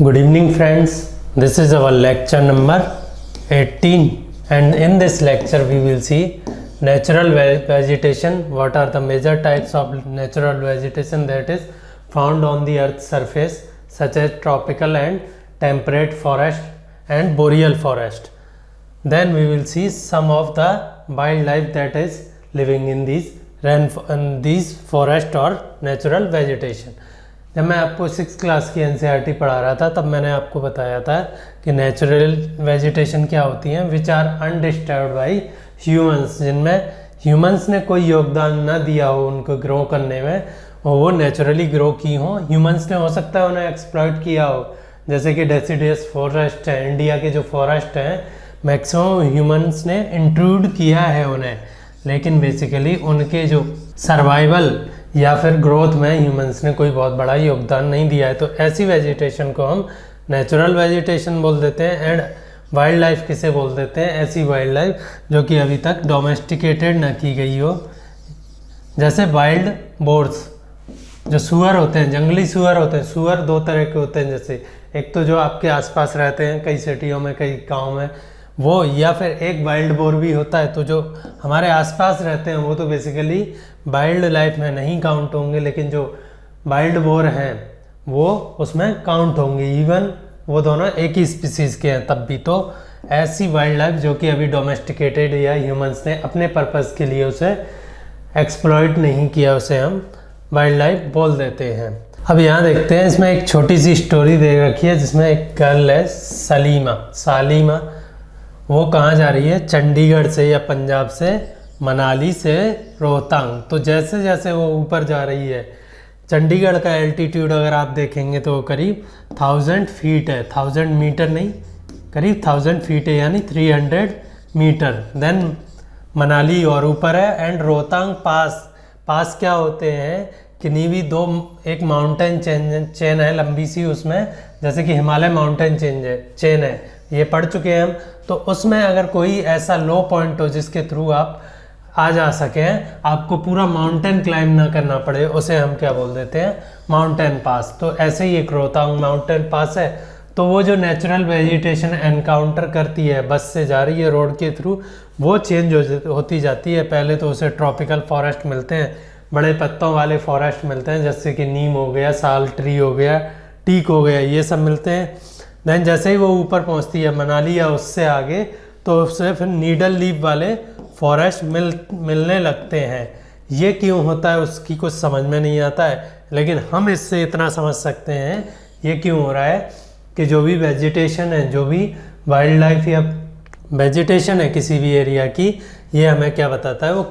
Good evening friends, this is our lecture number 18 and in this lecture we will see natural vegetation. What are the major types of natural vegetation that is found on the earth's surface, such as tropical and temperate forest and boreal forest. Then we will see some of the wildlife that is living in these forest or natural vegetation. जब मैं आपको 6th class की NCERT पढ़ा रहा था तब मैंने आपको बताया था कि नेचुरल वेजिटेशन क्या होती हैं, which are undisturbed by humans, जिनमें ह्यूमंस ने कोई योगदान ना दिया हो उनको ग्रो करने में और वो नेचुरली ग्रो की हो. ह्यूमंस ने हो सकता है उन्हें एक्सप्लॉइट किया हो, जैसे कि डेसिडियस फॉरेस्ट है, इंडिया के जो फॉरेस्ट हैं मैक्सिमम ह्यूमंस ने इंट्रूड किया है उन्हें, लेकिन बेसिकली उनके जो सर्वाइवल या फिर ग्रोथ में ह्यूमंस ने कोई बहुत बड़ा योगदान नहीं दिया है. तो ऐसी वेजिटेशन को हम नेचुरल वेजिटेशन बोल देते हैं. एंड वाइल्ड लाइफ किसे बोल देते हैं? ऐसी वाइल्ड लाइफ जो कि अभी तक डोमेस्टिकेटेड ना की गई हो, जैसे वाइल्ड बोर्स, जो सुअर होते हैं, जंगली सुअर होते हैं. सुअर दो तरह के होते हैं, जैसे एक तो जो आपके आसपास रहते हैं कई सिटियों में कई गाँव में वो, या फिर एक वाइल्ड बोर भी होता है. तो जो हमारे आसपास रहते हैं वो तो बेसिकली वाइल्ड लाइफ में नहीं काउंट होंगे, लेकिन जो वाइल्ड बोर हैं वो उसमें काउंट होंगे, इवन वो दोनों एक ही स्पीसीज़ के हैं तब भी. तो ऐसी वाइल्ड लाइफ जो कि अभी डोमेस्टिकेटेड या ह्यूमंस ने अपने पर्पज़ के लिए उसे एक्सप्लॉइट नहीं किया, उसे हम वाइल्ड लाइफ बोल देते हैं. अब यहाँ देखते हैं, इसमें एक छोटी सी स्टोरी दे रखी है जिसमें एक गर्ल है सालिमा. वो कहाँ जा रही है? चंडीगढ़ से या पंजाब से मनाली से रोहतांग. तो जैसे जैसे वो ऊपर जा रही है, चंडीगढ़ का एल्टीट्यूड अगर आप देखेंगे तो करीब 1000 फीट है, 1000 मीटर नहीं, करीब 1000 फीट है, यानी 300 मीटर. देन मनाली और ऊपर है. एंड रोहतांग पास क्या होते हैं कि नीवी दो, एक माउंटेन चेन है लंबी सी, उसमें जैसे कि हिमालय माउंटेन चेन है, ये पढ़ चुके हैं हम. तो उसमें अगर कोई ऐसा लो पॉइंट हो जिसके थ्रू आप आ जा सकें, आपको पूरा माउंटेन क्लाइंब ना करना पड़े, उसे हम क्या बोल देते हैं? Mountain pass. तो ऐसे ही एक रोहतांग माउंटेन पास है. तो वो जो नेचुरल वेजिटेशन एनकाउंटर करती है, बस से जा रही है रोड के थ्रू, वो चेंज होती जाती है. पहले तो उसे ट्रॉपिकल फॉरेस्ट मिलते हैं, बड़े पत्तों वाले फॉरेस्ट मिलते हैं, जैसे कि नीम हो गया, साल ट्री हो गया, टीक हो गया, ये सब मिलते हैं. देन जैसे ही वो ऊपर पहुंचती है मनाली या उससे आगे, तो उससे फिर नीडल लीफ वाले फॉरेस्ट मिलने लगते हैं. ये क्यों होता है उसकी कुछ समझ में नहीं आता है, लेकिन हम इससे इतना समझ सकते हैं ये क्यों हो रहा है कि जो भी वेजिटेशन है, जो भी वाइल्ड लाइफ या वेजिटेशन है किसी भी एरिया की, ये हमें क्या बताता है? वो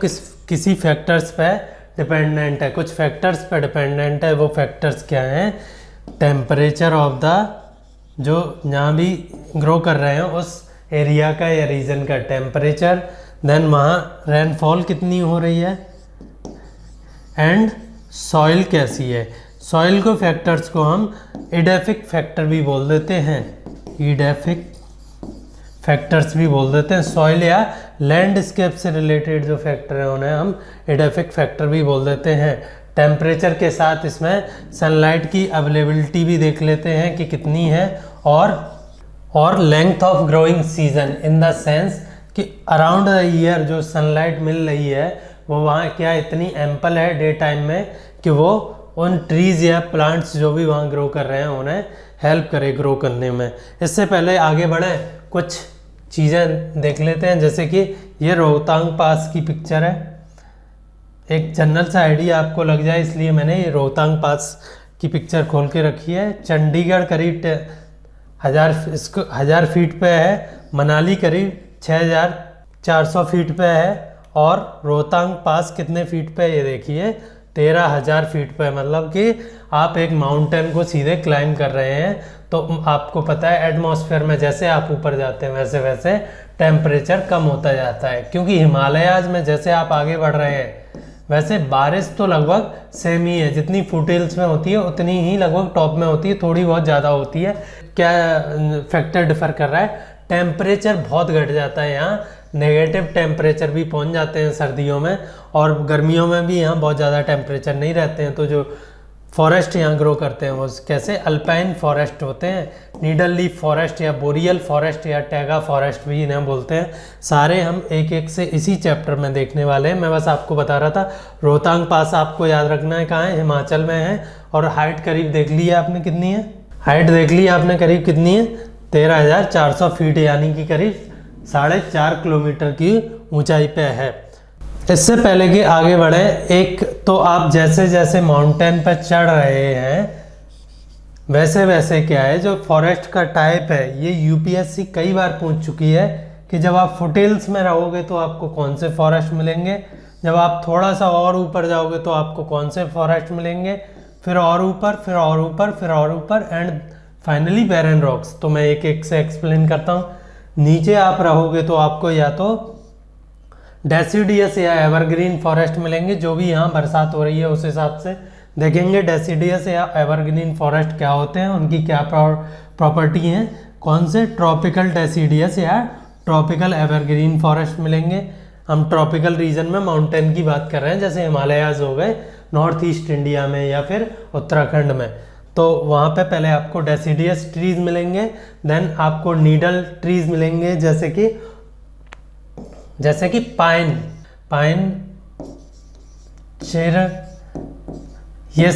किसी फैक्टर्स पे डिपेंडेंट है, कुछ फैक्टर्स पे डिपेंडेंट है. वो फैक्टर्स क्या हैं? टेम्परेचर ऑफ द, जो जहाँ भी ग्रो कर रहे हैं उस एरिया का या रीजन का टेम्परेचर. देन वहाँ रेनफॉल कितनी हो रही है, एंड सॉइल कैसी है. सॉइल को फैक्टर्स को हम एडेफिक फैक्टर भी बोल देते हैं, एडेफिक फैक्टर्स भी बोल देते हैं. सॉइल या लैंडस्केप से रिलेटेड जो फैक्टर हैं उन्हें हम एडेफिक फैक्टर भी बोल देते हैं. टेम्परेचर के साथ इसमें सनलाइट की अवेलेबिलिटी भी देख लेते हैं कि कितनी है, और length of growing season, in the sense कि अराउंड द ईयर जो सनलाइट मिल रही है वो वहाँ क्या इतनी एम्पल है डे टाइम में कि वो उन ट्रीज़ या प्लांट्स जो भी वहाँ ग्रो कर रहे हैं उन्हें हेल्प करे ग्रो करने में. इससे पहले आगे बढ़ें, कुछ चीज़ें देख लेते हैं, जैसे कि ये रोहतांग पास की पिक्चर है. एक जनरल सा आइडिया आपको लग जाए इसलिए मैंने ये रोहतांग पास की पिक्चर खोल के रखी है. चंडीगढ़ करीब 1000 फीट पे है, मनाली करीब 6400 फीट पे है, और रोहतांग पास कितने फीट पे? ये देखिए 13000 फीट पे. मतलब कि आप एक माउंटेन को सीधे क्लाइंब कर रहे हैं. तो आपको पता है एटमॉस्फेयर में जैसे आप ऊपर जाते हैं वैसे वैसे टेम्परेचर कम होता जाता है, क्योंकि हिमालयाज में जैसे आप आगे बढ़ रहे हैं वैसे बारिश तो लगभग सेम ही है, जितनी फुटहिल्स में होती है उतनी ही लगभग टॉप में होती है, थोड़ी बहुत ज़्यादा होती है. क्या फैक्टर डिफर कर रहा है? टेम्परेचर बहुत घट जाता है यहाँ, नेगेटिव टेम्परेचर भी पहुँच जाते हैं सर्दियों में, और गर्मियों में भी यहाँ बहुत ज़्यादा टेम्परेचर नहीं रहते हैं. तो जो फॉरेस्ट यहाँ ग्रो करते हैं। वो कैसे? अल्पाइन फॉरेस्ट होते हैं, नीडल लीफ फॉरेस्ट या बोरियल फॉरेस्ट या टैगा फॉरेस्ट भी इन्हें बोलते हैं। सारे हम एक एक से इसी चैप्टर में देखने वाले हैं। मैं बस आपको बता रहा था रोहतांग पास आपको याद रखना है कहाँ है, हिमाचल में है। और हाइट करीब देख ली है आपने कितनी है, हाइट देख ली आपने करीब कितनी है, 13,400 फीट, यानी कि करीब 4.5 किलोमीटर की ऊंचाई पे है। इससे पहले कि आगे बढ़े, एक तो आप जैसे जैसे माउंटेन पर चढ़ रहे हैं वैसे वैसे क्या है, जो फॉरेस्ट का टाइप है, ये यूपीएससी कई बार पूछ चुकी है कि जब आप फुटहिल्स में रहोगे तो आपको कौन से फॉरेस्ट मिलेंगे, जब आप थोड़ा सा और ऊपर जाओगे तो आपको कौन से फॉरेस्ट मिलेंगे, फिर और ऊपर, फिर और ऊपर, फिर और ऊपर, एंड फाइनली बैरन रॉक्स। तो मैं एक एक से एक्सप्लेन करता हूँ। नीचे आप रहोगे तो आपको या तो डेसिडियस या एवरग्रीन फॉरेस्ट मिलेंगे, जो भी यहाँ बरसात हो रही है उस हिसाब से देखेंगे डेसिडियस या एवरग्रीन फॉरेस्ट क्या होते हैं, उनकी क्या प्रॉपर्टी हैं, कौन से ट्रॉपिकल डेसिडियस या ट्रॉपिकल एवरग्रीन फॉरेस्ट मिलेंगे। हम ट्रॉपिकल रीजन में माउंटेन की बात कर रहे हैं, जैसे हिमालयाज हो गए नॉर्थ ईस्ट इंडिया में या फिर उत्तराखंड में, तो वहाँ पे पहले आपको डेसिडियस ट्रीज मिलेंगे, देन आपको नीडल ट्रीज मिलेंगे, जैसे कि पाइन, चेर, ये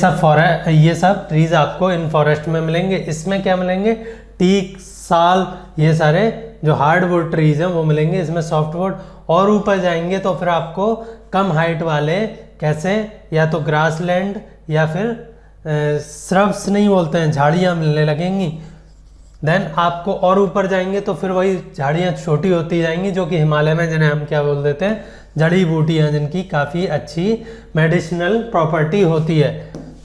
सब ट्रीज आपको इन फॉरेस्ट में मिलेंगे। इसमें क्या मिलेंगे? टीक, साल, ये सारे जो हार्डवुड ट्रीज हैं वो मिलेंगे, इसमें सॉफ्टवुड। और ऊपर जाएंगे तो फिर आपको कम हाइट वाले कैसे, या तो ग्रासलैंड या फिर श्रब्स नहीं बोलते हैं, झाड़ियाँ मिलने लगेंगी। देन आपको और ऊपर जाएंगे तो फिर वही झाड़ियाँ छोटी होती जाएंगी, जो कि हिमालय में जिन्हें हम क्या बोल देते हैं, जड़ी बूटियाँ, जिनकी काफ़ी अच्छी मेडिसिनल प्रॉपर्टी होती है।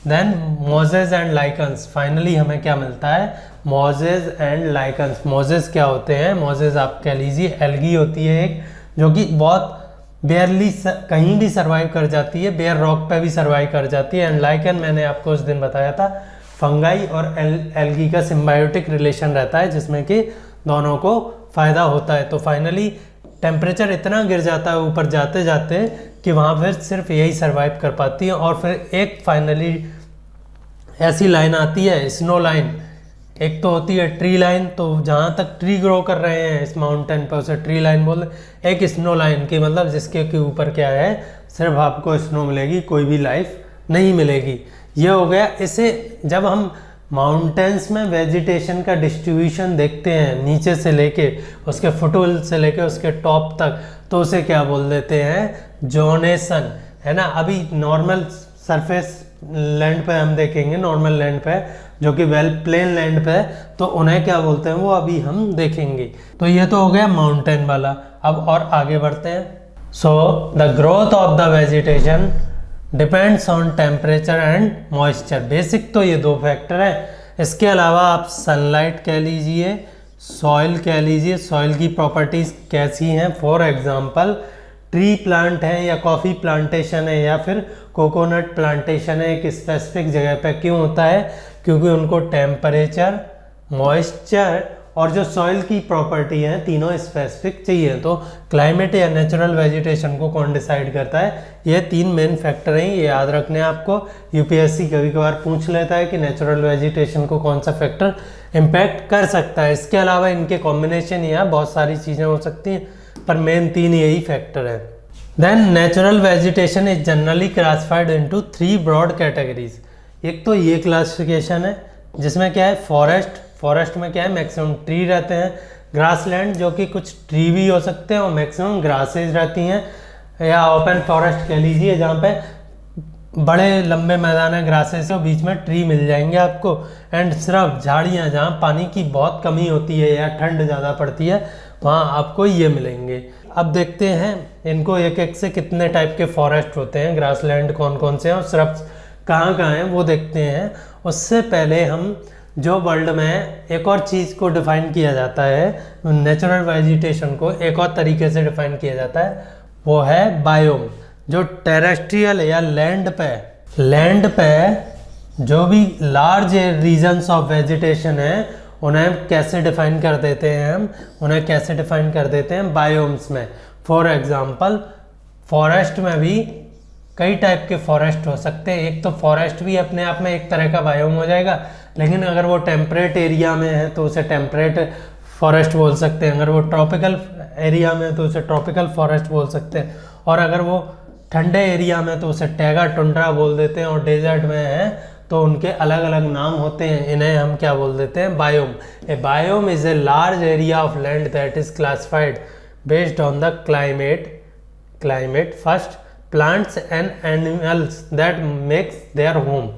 Then mosses and lichens, finally हमें क्या मिलता है, मोजेस एंड लाइकन्स। मोजेस क्या होते हैं? मोजेस आप कह लीजिए एल्गी होती है एक, जो कि बहुत बेयरली कहीं भी सर्वाइव कर जाती है, बेयर रॉक पे भी सर्वाइव कर जाती है। एंड लाइकन मैंने आपको उस दिन बताया था, फंगाई और एल्गी का सिम्बायोटिक रिलेशन रहता है, जिसमें कि दोनों को फ़ायदा होता है। तो फाइनली टेम्परेचर इतना गिर जाता है ऊपर जाते जाते कि वहाँ पर सिर्फ यही सर्वाइव कर पाती है। और फिर एक फाइनली ऐसी लाइन आती है, स्नो लाइन। एक तो होती है ट्री लाइन, तो जहाँ तक ट्री ग्रो कर रहे हैं इस माउंटेन पर उसे ट्री लाइन बोल। एक स्नो लाइन की मतलब जिसके के ऊपर क्या है, सिर्फ आपको स्नो मिलेगी, कोई भी लाइफ नहीं मिलेगी। ये हो गया। इसे जब हम माउंटेन्स में वेजिटेशन का डिस्ट्रीब्यूशन देखते हैं नीचे से लेके उसके फुटहिल से लेके उसके टॉप तक, तो उसे क्या बोल देते हैं, जोनेशन, है ना। अभी नॉर्मल सरफेस लैंड पे हम देखेंगे, नॉर्मल लैंड पे जो कि वेल प्लेन लैंड पे है, तो उन्हें क्या बोलते हैं वो अभी हम देखेंगे। तो ये तो हो गया माउंटेन वाला। अब और आगे बढ़ते हैं। So the growth of the vegetation depends on temperature and moisture. Basic तो ये दो फैक्टर है, इसके अलावा आप सनलाइट कह लीजिए, सॉइल कह लीजिए, सॉइल की प्रॉपर्टीज़ कैसी हैं। फॉर एग्जांपल ट्री प्लांट है या कॉफ़ी प्लांटेशन है या फिर कोकोनट प्लांटेशन है एक स्पेसिफिक जगह पे, क्यों होता है? क्योंकि उनको टेम्परेचर, मॉइस्चर और जो सॉइल की प्रॉपर्टी है तीनों स्पेसिफिक चाहिए। तो क्लाइमेट या नेचुरल वेजिटेशन को कौन डिसाइड करता है? ये तीन मेन फैक्टर हैं, ये याद रखने आपको। यूपीएससी कभी कभार पूछ लेता है कि नेचुरल वेजिटेशन को कौन सा फैक्टर इम्पैक्ट कर सकता है। इसके अलावा इनके कॉम्बिनेशन या बहुत सारी चीज़ें हो सकती हैं, पर मेन तीन यही फैक्टर है। Then natural vegetation is generally classified into 3 broad categories. एक तो ये क्लासिफिकेशन है जिसमें क्या है, फॉरेस्ट में क्या है, मैक्सिमम ट्री रहते हैं। ग्रासलैंड जो कि कुछ ट्री भी हो सकते हैं और मैक्सिमम ग्रासेज रहती हैं, या ओपन फॉरेस्ट कह लीजिए जहाँ पे बड़े लंबे मैदान है ग्रासेस के, बीच में ट्री मिल जाएंगे आपको। एंड सिर्फ झाड़ियाँ जहाँ पानी की बहुत कमी होती है या ठंड ज़्यादा पड़ती है वहाँ आपको ये मिलेंगे। अब देखते हैं इनको एक एक से कितने टाइप के फॉरेस्ट होते हैं, ग्रासलैंड कौन कौन से हैं और श्रब्स कहाँ कहाँ हैं वो देखते हैं। उससे पहले हम जो वर्ल्ड में एक और चीज़ को डिफ़ाइन किया जाता है, नेचुरल वेजिटेशन को एक और तरीके से डिफ़ाइन किया जाता है, वो है बायोम। जो टेरेस्ट्रियल या लैंड पे जो भी लार्ज रीजन्स ऑफ वेजिटेशन है उन्हें कैसे डिफ़ाइन कर देते हैं हम, उन्हें कैसे डिफ़ाइन कर देते हैं बायोम्स में। फॉर एग्जांपल फॉरेस्ट में भी कई टाइप के फॉरेस्ट हो सकते हैं। एक तो फॉरेस्ट भी अपने आप में एक तरह का बायोम हो जाएगा, लेकिन अगर वो टेम्परेट एरिया में है तो उसे टेम्परेट फॉरेस्ट बोल सकते हैं, अगर वो ट्रॉपिकल एरिया में तो उसे ट्रॉपिकल फॉरेस्ट बोल सकते हैं, और अगर वो ठंडे एरिया में तो उसे टैगा टुंड्रा बोल देते हैं, और डेजर्ट में है तो उनके अलग अलग नाम होते हैं। इन्हें हम क्या बोल देते हैं? Biome. A biome is a large area of land that is classified based on the climate first plants and animals that makes their home.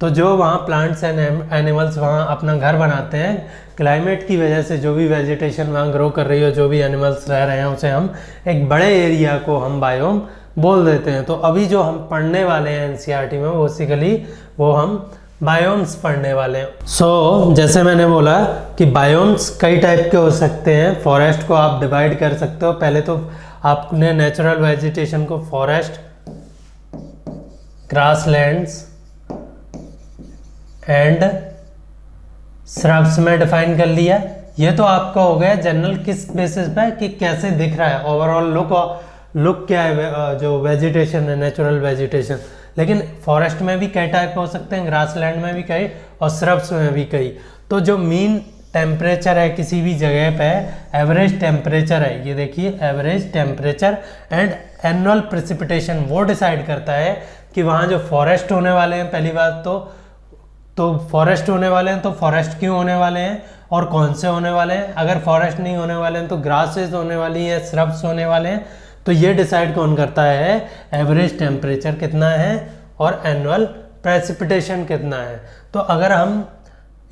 तो जो वहाँ प्लांट्स एंड एनिमल्स वहाँ अपना घर बनाते हैं, क्लाइमेट की वजह से जो भी वेजिटेशन वहाँ ग्रो कर रही हो, जो भी एनिमल्स रह रहे हैं, उसे हम एक बड़े एरिया को हम बायोम बोल देते हैं। तो अभी जो हम पढ़ने वाले हैं एनसीईआरटी में बेसिकली वो हम बायोम्स पढ़ने वाले हैं। सो जैसे मैंने बोला कि बायोम्स कई टाइप के हो सकते हैं। फॉरेस्ट को आप डिवाइड कर सकते हो। पहले तो आपने नेचुरल वेजिटेशन को फॉरेस्ट, ग्रासलैंड्स एंड श्रब्स में डिफाइन कर लिया। ये तो आपका हो गया जनरल किस बेसिस पे कि कैसे दिख रहा है, ओवरऑल लुक क्या है जो वेजिटेशन है, नेचुरल वेजिटेशन। लेकिन फॉरेस्ट में भी कई टाइप हो सकते हैं, ग्रासलैंड में भी कई, और श्रब्स में भी कई। तो जो मीन टेम्परेचर है किसी भी जगह पे, एवरेज टेम्परेचर है, ये देखिए average temperature and annual precipitation, वो डिसाइड करता है कि वहाँ जो फॉरेस्ट होने वाले हैं, पहली बात तो फॉरेस्ट होने वाले हैं तो फॉरेस्ट क्यों होने वाले हैं और कौन से होने वाले हैं। अगर फॉरेस्ट नहीं होने वाले हैं तो ग्रासेस होने वाली है, श्रब्स होने वाले हैं। तो ये डिसाइड कौन करता है? एवरेज टेम्परेचर कितना है और एनुअल प्रेसिपिटेशन कितना है। तो अगर हम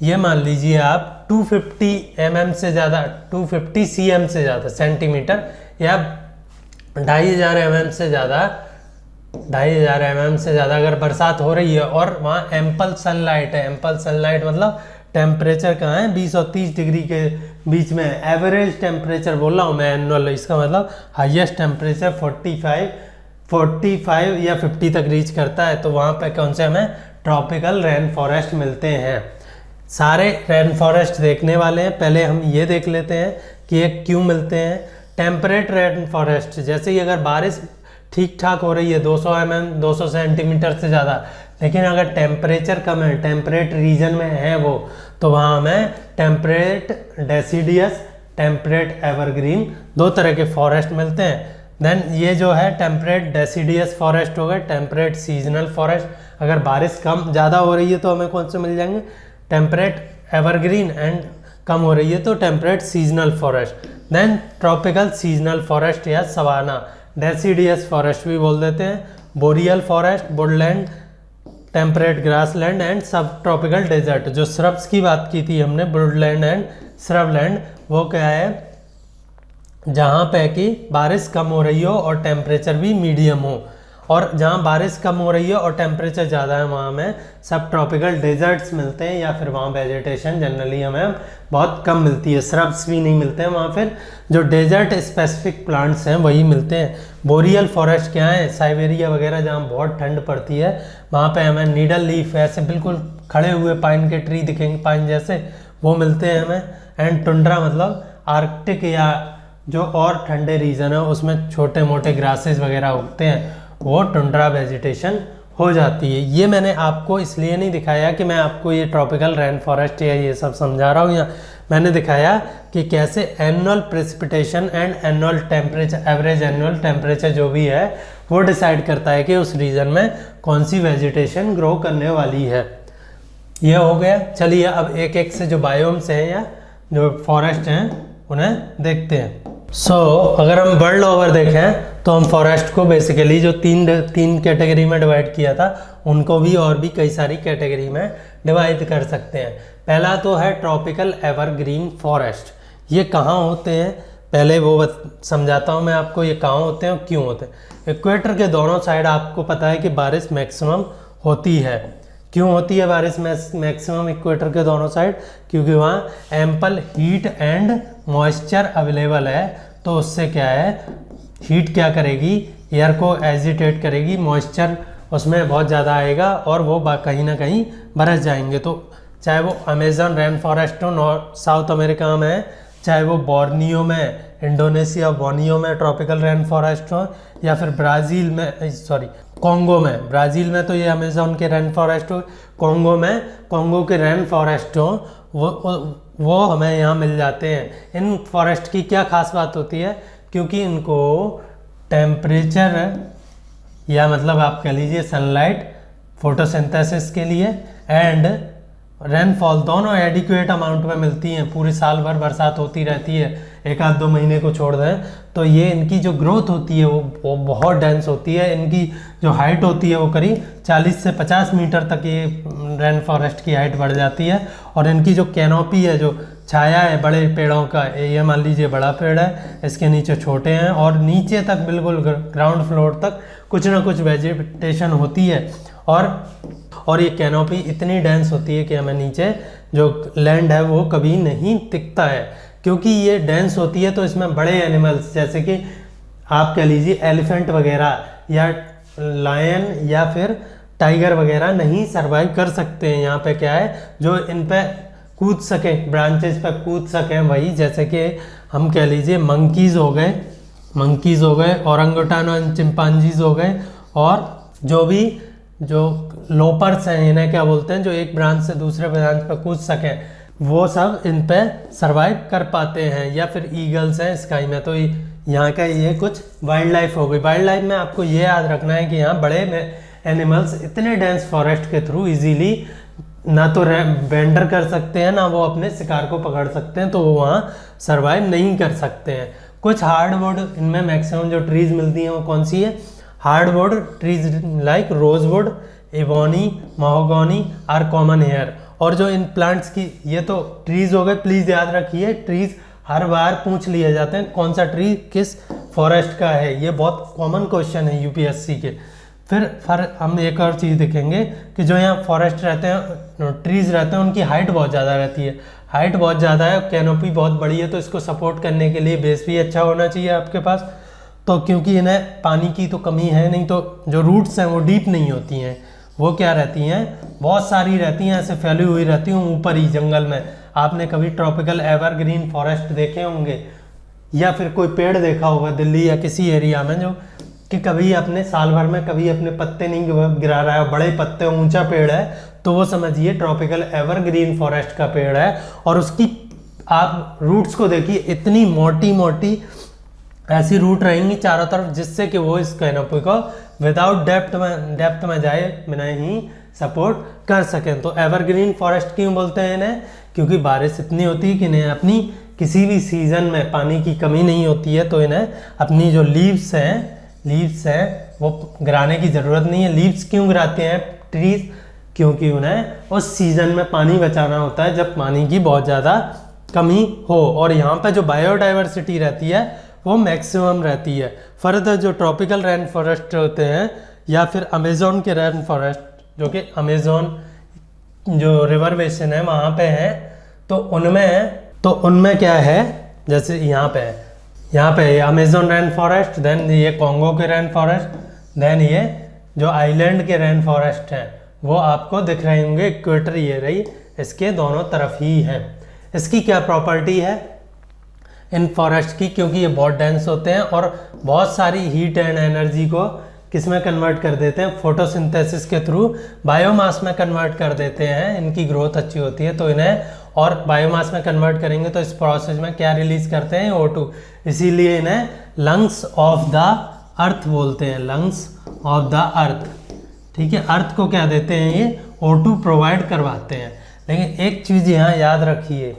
ये मान लीजिए आप 250 mm से ज़्यादा, 250 cm से ज़्यादा सेंटीमीटर, या 2500 mm से ज़्यादा, 2500 mm से ज़्यादा अगर बरसात हो रही है और वहाँ एम्पल सनलाइट है, एम्पल सनलाइट मतलब टेम्परेचर कहाँ है? 20 और 30 डिग्री के बीच में। एवरेज टेम्परेचर बोल रहा हूँ मैं, एनुअल, इसका मतलब हाईएस्ट टेम्परेचर 45 या 50 तक रीच करता है। तो वहाँ पे कौन से हमें ट्रॉपिकल रेन फॉरेस्ट मिलते हैं। सारे रेन फॉरेस्ट देखने वाले हैं। पहले हम ये देख लेते हैं कि ये क्यों मिलते हैं। टेम्परेट रेन फॉरेस्ट, जैसे ही अगर बारिश ठीक ठाक हो रही है 200 mm 200 सेंटीमीटर से ज़्यादा, लेकिन अगर टेम्परेचर कम है, टेम्परेट रीजन में है वो, तो वहाँ हमें टेम्परेट डेसिडियस, टेम्परेट एवरग्रीन, दो तरह के फॉरेस्ट मिलते हैं। देन ये जो है टेम्परेट डेसिडियस फॉरेस्ट हो गए, टेम्परेट सीजनल फॉरेस्ट। अगर बारिश कम ज़्यादा हो रही है तो हमें कौन से मिल जाएंगे? टेम्परेट एवरग्रीन, एंड कम हो रही है तो temperate seasonal forest. Then tropical seasonal forest या सवाना, डेसिडियस फॉरेस्ट भी बोल देते हैं, boreal forest, woodland, temperate grassland and subtropical desert. जो श्रब्स की बात की थी हमने, वुडलैंड एंड श्रबलैंड, वो क्या है? जहाँ पे कि बारिश कम हो रही हो और टेम्परेचर भी मीडियम हो, और जहाँ बारिश कम हो रही है और टेम्परेचर ज़्यादा है वहाँ हमें सब ट्रॉपिकल डेजर्ट्स मिलते हैं, या फिर वहाँ वेजिटेशन जनरली हमें बहुत कम मिलती है, श्रब्स भी नहीं मिलते हैं वहाँ। फिर जो डेजर्ट स्पेसिफिक प्लांट्स हैं वही मिलते हैं। बोरियल फॉरेस्ट क्या है? साइबेरिया वगैरह जहाँ बहुत ठंड पड़ती है वहाँ पे हमें नीडल लीफ, ऐसे बिल्कुल खड़े हुए पाइन के ट्री दिखेंगे, पाइन जैसे, वो मिलते हैं हमें। एंड टुंड्रा मतलब आर्कटिक या जो और ठंडे रीजन है उसमें छोटे मोटे ग्रासेस वगैरह उगते हैं, वो टुंड्रा वेजिटेशन हो जाती है। ये मैंने आपको इसलिए नहीं दिखाया कि मैं आपको ये ट्रॉपिकल रेन फॉरेस्ट या ये सब समझा रहा हूँ, या मैंने दिखाया कि कैसे annual precipitation and annual temperature, average annual temperature जो भी है वो डिसाइड करता है कि उस रीजन में कौन सी वेजिटेशन ग्रो करने वाली है। ये हो गया। चलिए अब एक एक से जो बायोम्स हैं या जो फॉरेस्ट हैं उन्हें देखते हैं। अगर हम वर्ल्ड ओवर देखें तो हम फॉरेस्ट को बेसिकली जो तीन कैटेगरी में डिवाइड किया था, उनको भी और भी कई सारी कैटेगरी में डिवाइड कर सकते हैं। पहला तो है ट्रॉपिकल एवरग्रीन फॉरेस्ट। ये कहाँ होते हैं पहले वो समझाता हूँ मैं आपको, ये कहाँ होते हैं और क्यों होते हैं। इक्वेटर के दोनों साइड आपको पता है कि बारिश मैक्सिमम होती है। क्यों होती है बारिश मैक्सिमम इक्वेटर के दोनों साइड? क्योंकि वहाँ ample heat and moisture available है। तो उससे क्या है, हीट क्या करेगी, एयर को एजिटेट करेगी, मॉइस्चर उसमें बहुत ज़्यादा आएगा और वो कहीं ना कहीं बरस जाएंगे। तो चाहे वो अमेज़न रेन फॉरेस्ट हो साउथ अमेरिका में, चाहे वो बोर्नियो में, इंडोनेशिया बोर्नियो में ट्रॉपिकल रेन फॉरेस्ट हो, या फिर ब्राज़ील में, सॉरी कॉन्गो में, ब्राज़ील में तो ये अमेज़न के रेन फॉरेस्ट हो, कॉन्गो में कॉन्गो के रेन फॉरेस्ट हो, वो हमें यहाँ मिल जाते हैं। इन फॉरेस्ट की क्या खास बात होती है, क्योंकि इनको टेम्परेचर या मतलब आप कह लीजिए सनलाइट, फोटोसिंथेसिस के लिए एंड रेनफॉल दोनों एडिक्वेट अमाउंट में मिलती हैं। पूरे साल भर बरसात होती रहती है, एक आध दो महीने को छोड़ दें तो ये इनकी जो ग्रोथ होती है वो बहुत डेंस होती है। इनकी जो हाइट होती है वो करीब 40 से 50 मीटर तक ये रेन फॉरेस्ट की हाइट बढ़ जाती है। और इनकी जो कैनोपी है, जो छाया है बड़े पेड़ों का, ये मान लीजिए बड़ा पेड़ है, इसके नीचे छोटे हैं और नीचे तक बिल्कुल ग्राउंड फ्लोर तक कुछ ना कुछ वेजिटेशन होती है। और ये कैनोपी इतनी डेंस होती है कि हमें नीचे जो लैंड है वो कभी नहीं दिखता है, क्योंकि ये डेंस होती है। तो इसमें बड़े एनिमल्स जैसे कि आप कह लीजिए एलिफेंट वगैरह या लायन या फिर टाइगर वगैरह नहीं सरवाइव कर सकते हैं। यहाँ पे क्या है, जो इन पे कूद सके, ब्रांचेस पे कूद सकें, वही जैसे कि हम कह लीजिए मंकीज़ हो गए, औरंगुटान और चिंपांजीज हो गए, और जो लोपर्स हैं, इन्हें क्या बोलते हैं, जो एक ब्रांच से दूसरे ब्रांच पर कूद सकें, वो सब इन पे सरवाइव कर पाते हैं। या फिर ईगल्स हैं स्काई में। तो यहाँ का ये कुछ वाइल्ड लाइफ हो गई। वाइल्ड लाइफ में आपको ये याद रखना है कि यहाँ बड़े एनिमल्स इतने डेंस फॉरेस्ट के थ्रू इजीली ना तो वेंडर कर सकते हैं, ना वो अपने शिकार को पकड़ सकते हैं, तो वो वहाँ सरवाइव नहीं कर सकते हैं। कुछ हार्डवुड, इनमें मैक्सिमम जो ट्रीज मिलती हैं वो कौन सी है, hardwood trees like rosewood, ebony, mahogany are common here. और जो इन प्लांट्स की, ये तो ट्रीज हो गए, प्लीज याद रखिए ट्रीज हर बार पूछ लिए जाते हैं कौन सा ट्री किस फॉरेस्ट का है, ये बहुत कॉमन क्वेश्चन है यूपीएससी के। फिर हम एक और चीज़ देखेंगे कि जो यहाँ फॉरेस्ट रहते हैं, ट्रीज रहते हैं, उनकी हाइट बहुत ज़्यादा रहती है। हाइट बहुत ज़्यादा है, कैनोपी बहुत बड़ी है, तो इसको सपोर्ट करने के लिए बेस भी अच्छा होना चाहिए आपके पास। तो क्योंकि इन्हें पानी की तो कमी है नहीं, तो जो रूट्स हैं वो डीप नहीं होती हैं, वो क्या रहती हैं, बहुत सारी रहती हैं, ऐसे फैली हुई रहती हैं ऊपर ही जंगल में। आपने कभी ट्रॉपिकल एवरग्रीन फॉरेस्ट देखे होंगे या फिर कोई पेड़ देखा होगा दिल्ली या किसी एरिया में, जो कि कभी अपने साल भर में कभी अपने पत्ते नहीं गिरा रहा है, बड़े पत्ते, ऊंचा पेड़ है, तो वो समझिए ट्रॉपिकल एवरग्रीन फॉरेस्ट का पेड़ है। और उसकी आप रूट्स को देखिए, इतनी मोटी मोटी ऐसी रूट रहेंगी चारों तरफ, जिससे कि वो इस कैनोपी को विदाउट डेप्थ में जाए बिना ही सपोर्ट कर सकें। तो एवरग्रीन फॉरेस्ट क्यों बोलते हैं इन्हें, क्योंकि बारिश इतनी होती है कि इन्हें अपनी किसी भी सीजन में पानी की कमी नहीं होती है, तो इन्हें अपनी जो लीव्स हैं वो गिराने की ज़रूरत नहीं है। लीव्स क्यों गिराते हैं ट्रीज, क्योंकि उन्हें उस सीजन में पानी बचाना होता है जब पानी की बहुत ज़्यादा कमी हो। और यहाँ पे जो बायोडाइवर्सिटी रहती है वो मैक्सिमम रहती है। फर्दर जो ट्रॉपिकल रेन फॉरेस्ट होते हैं या फिर अमेज़न के रेन फॉरेस्ट, जो कि अमेज़न जो रिवर बेसिन है वहाँ पे है, तो उनमें क्या है, जैसे यहाँ पे अमेज़न रेन फॉरेस्ट, देन ये कॉन्गो के रेन फॉरेस्ट, देन ये जो आइलैंड के रेन फॉरेस्ट हैं वो आपको दिख रहे होंगे। इक्वेटर ये रही, इसके दोनों तरफ ही है। इसकी क्या प्रॉपर्टी है इन फॉरेस्ट की, क्योंकि ये बहुत डेंस होते हैं और बहुत सारी हीट एंड एनर्जी को किस में कन्वर्ट कर देते हैं, फोटोसिंथेसिस के थ्रू बायोमास में कन्वर्ट कर देते हैं। इनकी ग्रोथ अच्छी होती है तो इन्हें, और बायोमास में कन्वर्ट करेंगे तो इस प्रोसेस में क्या रिलीज करते हैं, O2। इसीलिए इन्हें लंग्स ऑफ द अर्थ बोलते हैं, लंग्स ऑफ द अर्थ। ठीक है, अर्थ को क्या देते हैं, ये O2 प्रोवाइड करवाते हैं। लेकिन एक चीज़ यहाँ याद रखिए,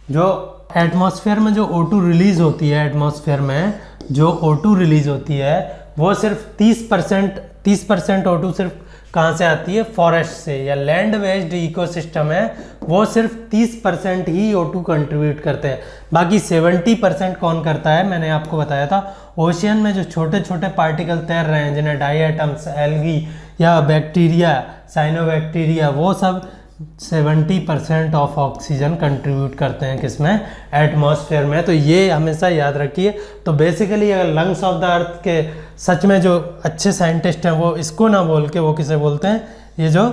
जो एटमॉस्फेयर में जो O2 रिलीज होती है, एटमॉस्फेयर में जो O2 रिलीज होती है वो सिर्फ 30% O2 सिर्फ कहाँ से आती है, फॉरेस्ट से। या लैंड बेस्ड इकोसिस्टम है वो सिर्फ 30% ही O2 कंट्रीब्यूट करते हैं, बाकी 70% कौन करता है, मैंने आपको बताया था। ओशियन में जो छोटे छोटे पार्टिकल तैर रहे हैं, जिन्हें डाईएटम्स, एल्गी या बैक्टीरिया, साइनोबैक्टीरिया, वो सब 70% ऑफ ऑक्सीजन कंट्रीब्यूट करते हैं किसमें, एटमॉस्फेयर में। तो ये हमेशा याद रखिए। तो बेसिकली अगर लंग्स ऑफ द अर्थ के सच में जो अच्छे साइंटिस्ट हैं वो इसको ना बोल के वो किसे बोलते हैं, ये जो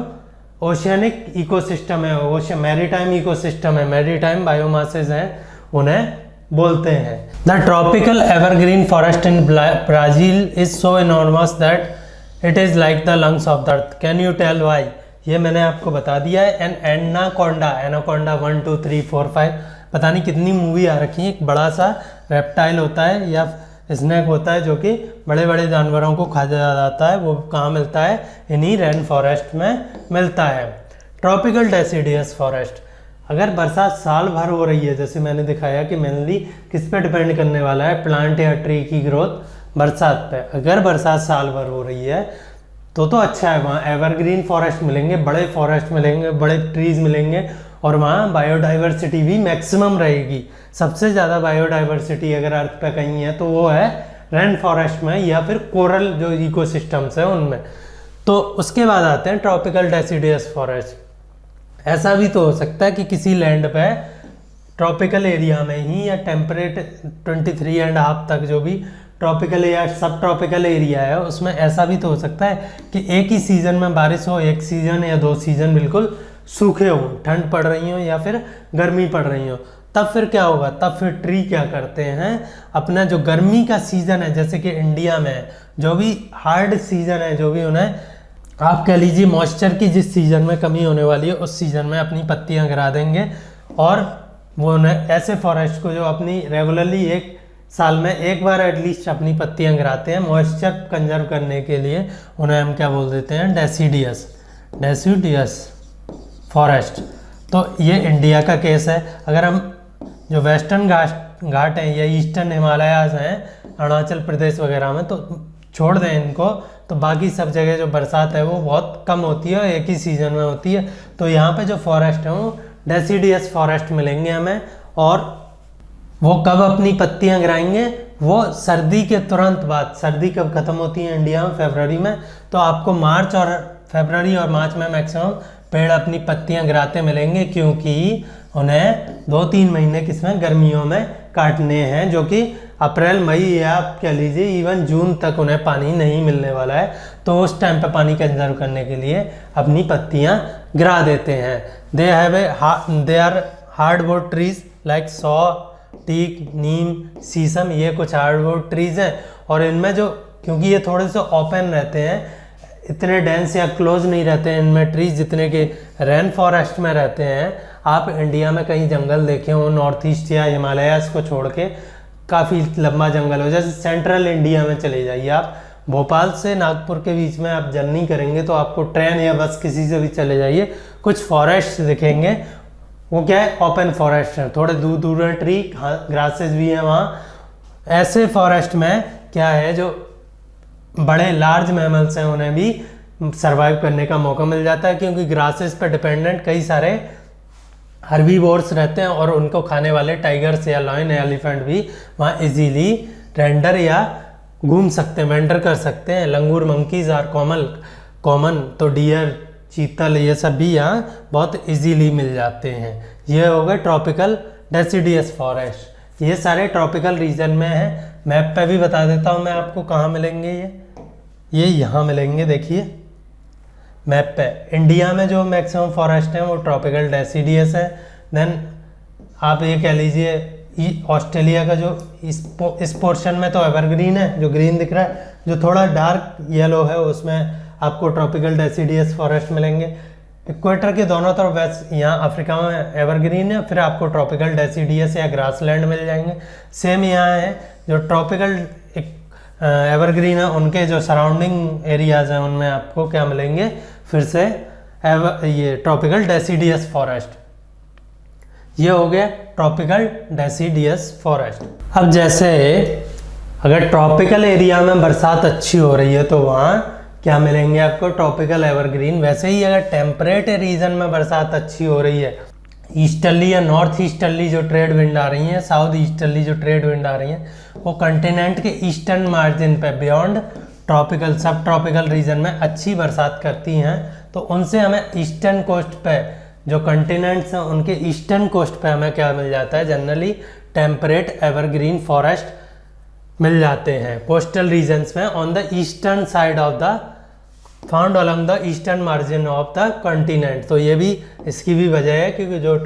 ओशियनिक इकोसिस्टम है, ओशियन मैरीटाइम इकोसिस्टम है, मैरीटाइम बायोमासेस हैं, उन्हें बोलते हैं। The tropical evergreen forest in Brazil is so enormous that it is like the lungs of the earth. Can you tell why? ये मैंने आपको बता दिया है। एन एनाकोंडा 1 2 3 4 5 पता नहीं कितनी मूवी आ रखी है। एक बड़ा सा रेप्टाइल होता है या स्नेक होता है जो कि बड़े बड़े जानवरों को खा जाता है, वो कहाँ मिलता है? इन्हीं रेन फॉरेस्ट में मिलता है। ट्रॉपिकल डेसिडियस फॉरेस्ट, अगर बरसात साल भर हो रही है, जैसे मैंने दिखाया कि मेनली किस पे डिपेंड करने वाला है, प्लांट या ट्री की ग्रोथ बरसात पे। अगर बरसात साल भर हो रही है तो अच्छा है, वहाँ एवरग्रीन फॉरेस्ट मिलेंगे, बड़े फॉरेस्ट मिलेंगे, बड़े ट्रीज मिलेंगे और वहाँ बायोडाइवर्सिटी भी मैक्सिमम रहेगी। सबसे ज़्यादा बायोडाइवर्सिटी अगर अर्थ पे कहीं है तो वो है रेन फॉरेस्ट में या फिर कोरल जो इकोसिस्टम्स है उनमें। तो उसके बाद आते हैं ट्रॉपिकल डेसिडियस फॉरेस्ट। ऐसा भी तो हो सकता है कि किसी लैंड पे ट्रॉपिकल एरिया में ही या टेम्परेट 23.5 तक जो भी ट्रॉपिकल या सब ट्रॉपिकल एरिया है उसमें ऐसा भी तो हो सकता है कि एक ही सीज़न में बारिश हो, एक सीज़न या 2 सीज़न बिल्कुल सूखे हो, ठंड पड़ रही हो या फिर गर्मी पड़ रही हो। तब फिर क्या होगा? तब फिर ट्री क्या करते हैं, अपना जो गर्मी का सीज़न है, जैसे कि इंडिया में जो भी हार्ड सीज़न है, जो भी उन्हें आप कह लीजिए मॉइस्चर की जिस सीज़न में कमी होने वाली है उस सीज़न में अपनी पत्तियां गिरा देंगे और वो उन्हें ऐसे फॉरेस्ट को जो अपनी रेगुलरली एक साल में एक बार एटलीस्ट अपनी पत्तियां गिराते हैं मॉइस्चर कंजर्व करने के लिए, उन्हें हम क्या बोल देते हैं? Deciduous forest. तो ये इंडिया का केस है। अगर हम जो वेस्टर्न घाट हैं या ईस्टर्न हिमालयाज हैं अरुणाचल प्रदेश वगैरह में, तो छोड़ दें इनको, तो बाकी सब जगह जो बरसात है वो बहुत कम होती है, एक ही सीज़न में होती है। तो यहाँ पे जो फॉरेस्ट है वो डेसिडियस फॉरेस्ट मिलेंगे हमें। और वो कब अपनी पत्तियां गिराएंगे? वो सर्दी के तुरंत बाद। सर्दी कब ख़त्म होती है इंडिया में? फरवरी में। तो आपको फरवरी और मार्च में मैक्सिमम पेड़ अपनी पत्तियां गिराते मिलेंगे, क्योंकि उन्हें 2-3 महीने किसमें? गर्मियों में काटने हैं, जो कि अप्रैल मई या आप कह लीजिए इवन जून तक उन्हें पानी नहीं मिलने वाला है। तो उस टाइम पे पानी कंजर्व करने के लिए अपनी पत्तियां गिरा देते हैं। They are hardwood trees like saw, teak, neem, sheesham, ये कुछ हार्डवुड ट्रीज हैं। और इनमें जो, क्योंकि ये थोड़े से ओपन रहते हैं, इतने डेंस या क्लोज नहीं रहते हैं इनमें ट्रीज जितने के रेन फॉरेस्ट में रहते हैं। आप इंडिया में कहीं जंगल देखे हो नॉर्थ ईस्ट या हिमालयाज को छोड़ के, काफ़ी लंबा जंगल हो, जैसे सेंट्रल इंडिया में चले जाइए आप, भोपाल से नागपुर के बीच में आप जर्नी करेंगे तो आपको ट्रेन या बस किसी से भी चले जाइए, कुछ फॉरेस्ट दिखेंगे। वो क्या है? ओपन फॉरेस्ट है, थोड़े दूर दूर है, ट्री ग्रासेस भी हैं वहाँ। ऐसे फॉरेस्ट में क्या है, जो बड़े लार्ज मैमल्स हैं उन्हें भी सरवाइव करने का मौका मिल जाता है, क्योंकि ग्रासेस पर डिपेंडेंट कई सारे हर्बीवोर्स रहते हैं और उनको खाने वाले टाइगर्स या लायन या एलिफेंट भी वहाँ इजीली रेंडर या घूम सकते हैं, वेंडर कर सकते हैं। लंगूर मंकीज आर कॉमन, तो डियर, चीतल, ये सब भी यहाँ बहुत इजीली मिल जाते हैं। ये हो गए ट्रॉपिकल डेसिडियस फॉरेस्ट। ये सारे ट्रॉपिकल रीजन में है। मैप पे भी बता देता हूँ मैं आपको कहाँ मिलेंगे। ये यहाँ मिलेंगे, देखिए मैप पे। इंडिया में जो मैक्सिमम फॉरेस्ट हैं वो ट्रॉपिकल डेसिडियस है। देन आप ये कह लीजिए ऑस्ट्रेलिया का जो इस पोर्शन में तो एवरग्रीन है, जो ग्रीन दिख रहा है, जो थोड़ा डार्क येलो है उसमें आपको ट्रॉपिकल डेसिडियस फॉरेस्ट मिलेंगे। इक्वेटर के दोनों तरफ वैसे यहाँ अफ्रीका में एवरग्रीन है, फिर आपको ट्रॉपिकल डेसिडियस या ग्रासलैंड मिल जाएंगे। सेम यहाँ है, जो ट्रॉपिकल एवरग्रीन है उनके जो सराउंडिंग एरियाज हैं उनमें आपको क्या मिलेंगे? फिर से ये ट्रॉपिकल डेसिडियस फॉरेस्ट। ये हो गया ट्रॉपिकल डेसिडियस फॉरेस्ट। अब जैसे अगर ट्रॉपिकल एरिया में बरसात अच्छी हो रही है तो वहाँ क्या मिलेंगे आपको? Tropical evergreen. वैसे ही अगर टेम्परेट रीजन में बरसात अच्छी हो रही है, ईस्टर्ली या नॉर्थ ईस्टर्ली जो ट्रेड विंड आ रही हैं, साउथ ईस्टर्ली जो ट्रेड विंड आ रही हैं, वो कंटिनेंट के ईस्टर्न मार्जिन पे बियॉन्ड ट्रॉपिकल सब ट्रॉपिकल रीजन में अच्छी बरसात करती हैं, तो उनसे हमें ईस्टर्न कोस्ट पे जो कंटिनेंट्स हैं उनके ईस्टर्न कोस्ट पे हमें क्या मिल जाता है? जनरली टेम्परेट एवरग्रीन फॉरेस्ट मिल जाते हैं कोस्टल रीजन्स में on the eastern side of the found along the eastern margin of the continent. तो ये भी इसकी भी वजह है, क्योंकि जो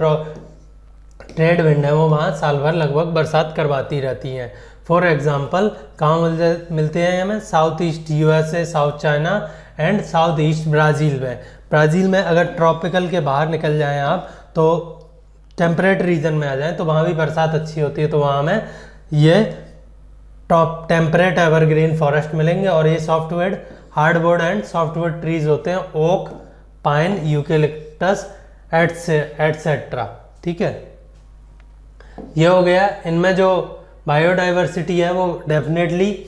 ट्रेड विंड है वो वहाँ साल भर लगभग बरसात करवाती रहती हैं। फॉर एग्जांपल कहाँ मिलते हैं हमें? South east USA, south China and south east Brazil में। ब्राज़ील में अगर ट्रॉपिकल के बाहर निकल जाएं आप तो टेम्परेट रीजन में आ जाएं तो वहाँ भी बरसात अच्छी होती है, तो वहाँ में ये टॉप टेम्परेट एवरग्रीन फॉरेस्ट मिलेंगे। और ये softwood, hardwood and softwood trees होते हैं, ओक, पाइन, यूकेलिप्टस एटसेट्रा। ठीक है, ये हो गया। इनमें जो बायोडाइवर्सिटी है वो डेफिनेटली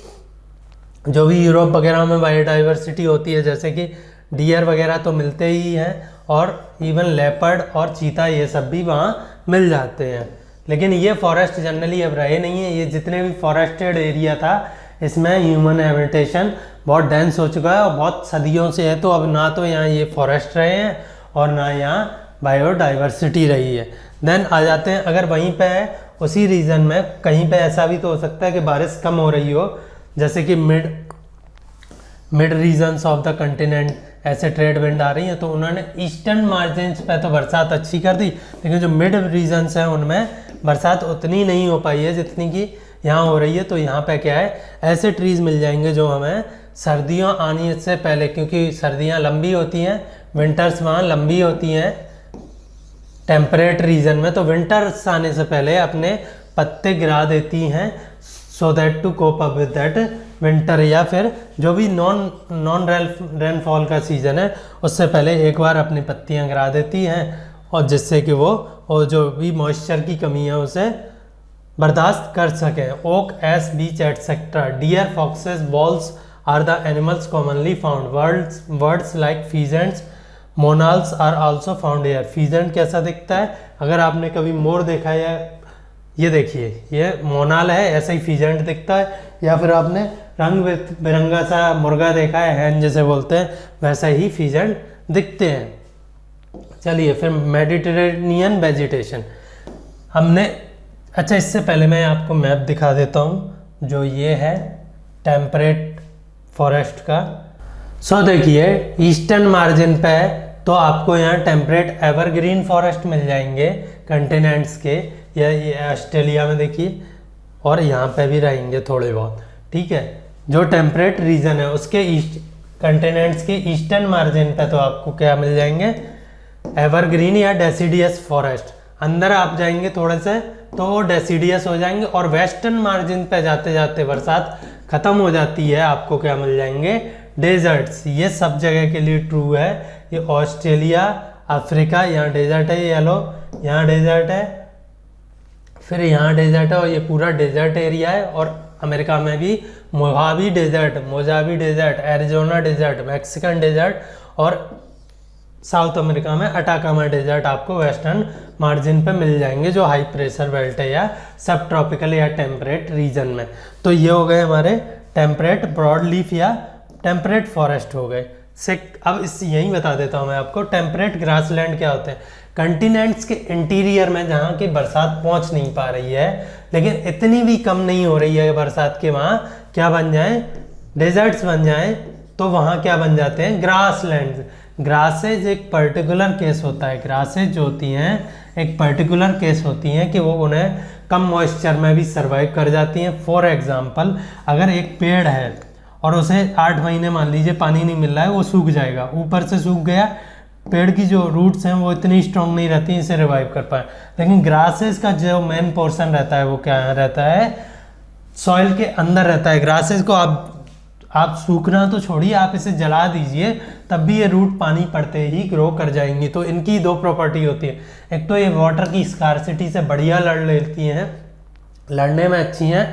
जो भी यूरोप वगैरह में बायोडाइवर्सिटी होती है, जैसे कि डियर वगैरह तो मिलते ही हैं, और इवन लेपर्ड और चीता ये सब भी वहाँ मिल जाते हैं। लेकिन ये फॉरेस्ट जनरली अब रहे नहीं है। ये जितने भी फॉरेस्टेड एरिया था इसमें ह्यूमन हैबिटेशन बहुत डेंस हो चुका है और बहुत सदियों से है, तो अब ना तो यहाँ ये फॉरेस्ट रहे हैं और ना यहाँ बायोडाइवर्सिटी रही है। देन आ जाते हैं, अगर वहीं पे है उसी रीजन में कहीं पे ऐसा भी तो हो सकता है कि बारिश कम हो रही हो, जैसे कि mid regions of the continent ऐसे ट्रेड विंड आ रही हैं, तो उन्होंने ईस्टर्न मार्जिन्स पे तो बरसात अच्छी कर दी, लेकिन जो मिड रीजन्स हैं उनमें बरसात उतनी नहीं हो पाई है जितनी कि यहाँ हो रही है। तो यहाँ पे क्या है, ऐसे ट्रीज मिल जाएंगे जो हमें सर्दियों आने से पहले, क्योंकि सर्दियाँ लंबी होती हैं, विंटर्स वहाँ लंबी होती हैं टेम्परेट रीजन में, तो विंटर्स आने से पहले अपने पत्ते गिरा देती हैं so that to cope up with that winter, या फिर जो भी नॉन रेनफॉल का सीज़न है उससे पहले एक बार अपनी पत्तियां गिरा देती हैं, और जिससे कि वो और जो भी मॉइस्चर की कमी है उसे बर्दाश्त कर सकें। Oak, ash, beech etcetera. Deer, foxes, wolves are the animals commonly found. Birds like pheasants, monals are also found here. Pheasant कैसा दिखता है? अगर आपने कभी मोर देखा है, ये देखिए ये मोनाल है, ऐसा ही फीजेंट दिखता है। या फिर आपने रंग बिरंगा सा मुर्गा देखा है, हैन जैसे बोलते हैं, वैसा ही फीजेंट दिखते हैं। चलिए फिर मेडिटेरेनियन वेजिटेशन हमने, अच्छा इससे पहले मैं आपको मैप दिखा देता हूँ जो ये है टेम्परेट फॉरेस्ट का। सो देखिए ईस्टर्न मार्जिन पे है तो आपको यहाँ टेम्परेट एवरग्रीन फॉरेस्ट मिल जाएंगे कंटिनेंट्स के, या ये ऑस्ट्रेलिया में देखिए, और यहाँ पे भी रहेंगे थोड़े बहुत। ठीक है, जो टेम्परेट रीजन है उसके ईस्ट कंटिनेंट्स के ईस्टर्न मार्जिन पे तो आपको क्या मिल जाएंगे, एवरग्रीन या डेसिडियस फॉरेस्ट। अंदर आप जाएंगे थोड़े से तो वो डेसिडियस हो जाएंगे, और वेस्टर्न मार्जिन पे जाते जाते बरसात खत्म हो जाती है, आपको क्या मिल जाएंगे, डेजर्ट्स। ये सब जगह के लिए ट्रू है। ये ऑस्ट्रेलिया, अफ्रीका, यहाँ डेजर्ट है, येलो, यहाँ डेजर्ट है, फिर यहाँ डेजर्ट है, और ये पूरा डेजर्ट एरिया है। और अमेरिका में भी Mojave desert, Arizona desert, Mexican desert, और साउथ अमेरिका में अटाकामा डेजर्ट आपको वेस्टर्न मार्जिन पे मिल जाएंगे, जो हाई प्रेशर बेल्ट है या सब ट्रॉपिकल या टेम्परेट रीजन में। तो ये हो गए हमारे टेम्परेट ब्रॉड लीफ या टेम्परेट फॉरेस्ट हो गए। अब इस यही बता देता हूँ मैं आपको, टेम्परेट ग्रासलैंड क्या होते हैं। कंटिनेंट्स के इंटीरियर में जहाँ की बरसात पहुँच नहीं पा रही है, लेकिन इतनी भी कम नहीं हो रही है बरसात के, वहाँ क्या बन जाए, डेजर्ट्स बन जाए, तो वहाँ क्या बन जाते हैं, ग्रासलैंड। ग्रासेज एक पर्टिकुलर केस होता है, ग्रासेज जो होती हैं एक पर्टिकुलर केस होती हैं कि वो उन्हें कम मॉइस्चर में भी सर्वाइव कर जाती हैं। फॉर एग्जांपल अगर एक पेड़ है और उसे 8 महीने मान लीजिए पानी नहीं मिल रहा है, वो सूख जाएगा, ऊपर से सूख गया, पेड़ की जो रूट्स हैं वो इतनी स्ट्रॉन्ग नहीं रहती इसे रिवाइव कर पाए। लेकिन ग्रासेस का जो मेन पोर्शन रहता है वो क्या रहता है, सॉइल के अंदर रहता है। ग्रासेस को आप सूखना तो छोड़िए, आप इसे जला दीजिए तब भी ये रूट पानी पड़ते ही ग्रो कर जाएंगी। तो इनकी 2 प्रॉपर्टी होती है, एक तो ये वाटर की स्कार्सिटी से बढ़िया लड़ लेती हैं, लड़ने में अच्छी हैं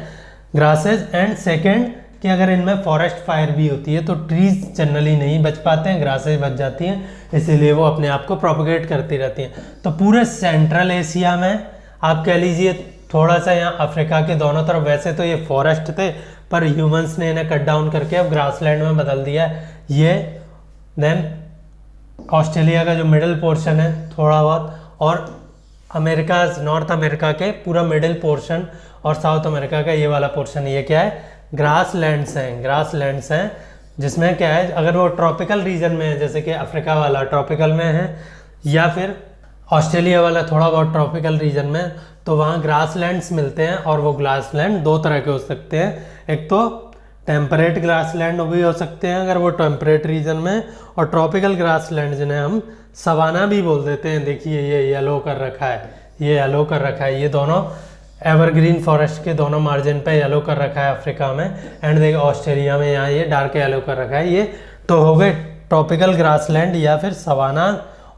ग्रासेस, एंड सेकेंड कि अगर इनमें फॉरेस्ट फायर भी होती है तो ट्रीज जनरली नहीं बच पाते हैं, ग्रासेस बच जाती हैं, इसीलिए वो अपने आप को प्रोपगेट करती रहती हैं। तो पूरे सेंट्रल एशिया में आप कह लीजिए, थोड़ा सा यहाँ अफ्रीका के दोनों तरफ वैसे तो ये फॉरेस्ट थे, पर ह्यूमंस ने इन्हें कट डाउन करके अब ग्रासलैंड में बदल दिया है ये। देन ऑस्ट्रेलिया का जो मिडिल पोर्शन है थोड़ा बहुत, और अमेरिका, नॉर्थ अमेरिका के पूरा मिडिल पोर्शन, और साउथ अमेरिका का ये वाला पोर्शन, ये क्या है, ग्रासलैंड्स हैं, जिसमें क्या है, अगर वो ट्रॉपिकल रीजन में है, जैसे कि अफ्रीका वाला ट्रॉपिकल में है, या फिर ऑस्ट्रेलिया वाला थोड़ा बहुत ट्रॉपिकल रीजन में, तो वहाँ ग्रासलैंड्स मिलते हैं और वो ग्रासलैंड दो तरह के हो सकते हैं, एक तो टेम्परेट ग्रासलैंड भी हो सकते हैं अगर वो टेम्परेट रीजन में, और ट्रॉपिकल ग्रासलैंड जिन्हें हम सवाना भी बोल देते हैं। देखिए ये येलो कर रखा है, ये येलो कर रखा है, ये दोनों एवरग्रीन फॉरेस्ट के दोनों मार्जिन पे येलो कर रखा है अफ्रीका में, एंड देखिए ऑस्ट्रेलिया में यहाँ ये डार्क येलो कर रखा है। ये तो हो गए ट्रॉपिकल ग्रासलैंड या फिर सवाना,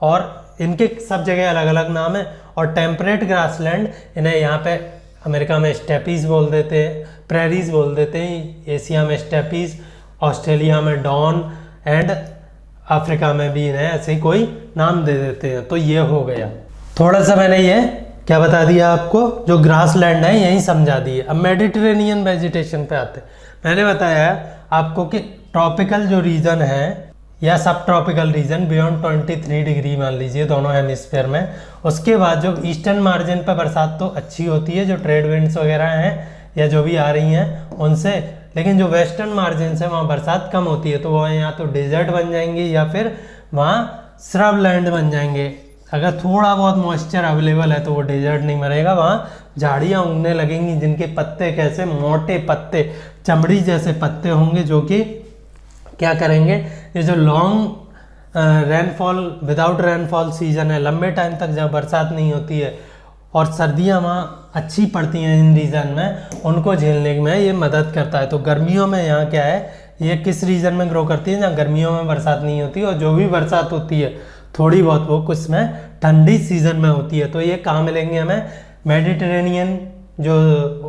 और इनके सब जगह अलग अलग नाम है। और टेम्परेट ग्रासलैंड इन्हें यहाँ पे अमेरिका में स्टेपीज बोल देते हैं, प्रेरीज बोल देते हैं, एशिया में स्टेपीज, ऑस्ट्रेलिया में डॉन, एंड अफ्रीका में भी इन्हें ऐसे ही कोई नाम दे देते हैं। तो ये हो गया थोड़ा सा, मैंने ये क्या बता दिया आपको, जो ग्रासलैंड है यही समझा दिए। अब मेडिटेरेनियन वेजिटेशन पे आते हैं। मैंने बताया आपको कि ट्रॉपिकल जो रीजन है या सब ट्रॉपिकल रीजन बियॉन्ड 23 डिग्री मान लीजिए दोनों हेमिस्फीयर में, उसके बाद जो ईस्टर्न मार्जिन पर बरसात तो अच्छी होती है, जो ट्रेड विंड्स वगैरह हैं या जो भी आ रही हैं उनसे, लेकिन जो वेस्टर्न मार्जिन से वहाँ बरसात कम होती है, तो वह यहाँ तो डेजर्ट बन जाएंगे या फिर वहाँ श्रब लैंड बन जाएंगे। अगर थोड़ा बहुत मॉइस्चर अवेलेबल है तो वो डेजर्ट नहीं मरेगा, वहाँ झाड़ियाँ उगने लगेंगी जिनके पत्ते कैसे मोटे पत्ते, चमड़ी जैसे पत्ते होंगे, जो कि क्या करेंगे, ये जो long rainfall without rainfall season है, लंबे टाइम तक जब बरसात नहीं होती है और सर्दियाँ वहाँ अच्छी पड़ती हैं इन रीजन में, उनको झेलने में ये मदद करता है। तो गर्मियों में यहाँ क्या है, ये किस रीजन में ग्रो करती है जहाँ गर्मियों में बरसात नहीं होती, और जो भी बरसात होती है थोड़ी बहुत वो कुछ में ठंडी सीजन में होती है। तो ये कहाँ मिलेंगे हमें, मेडिटेरेनियन जो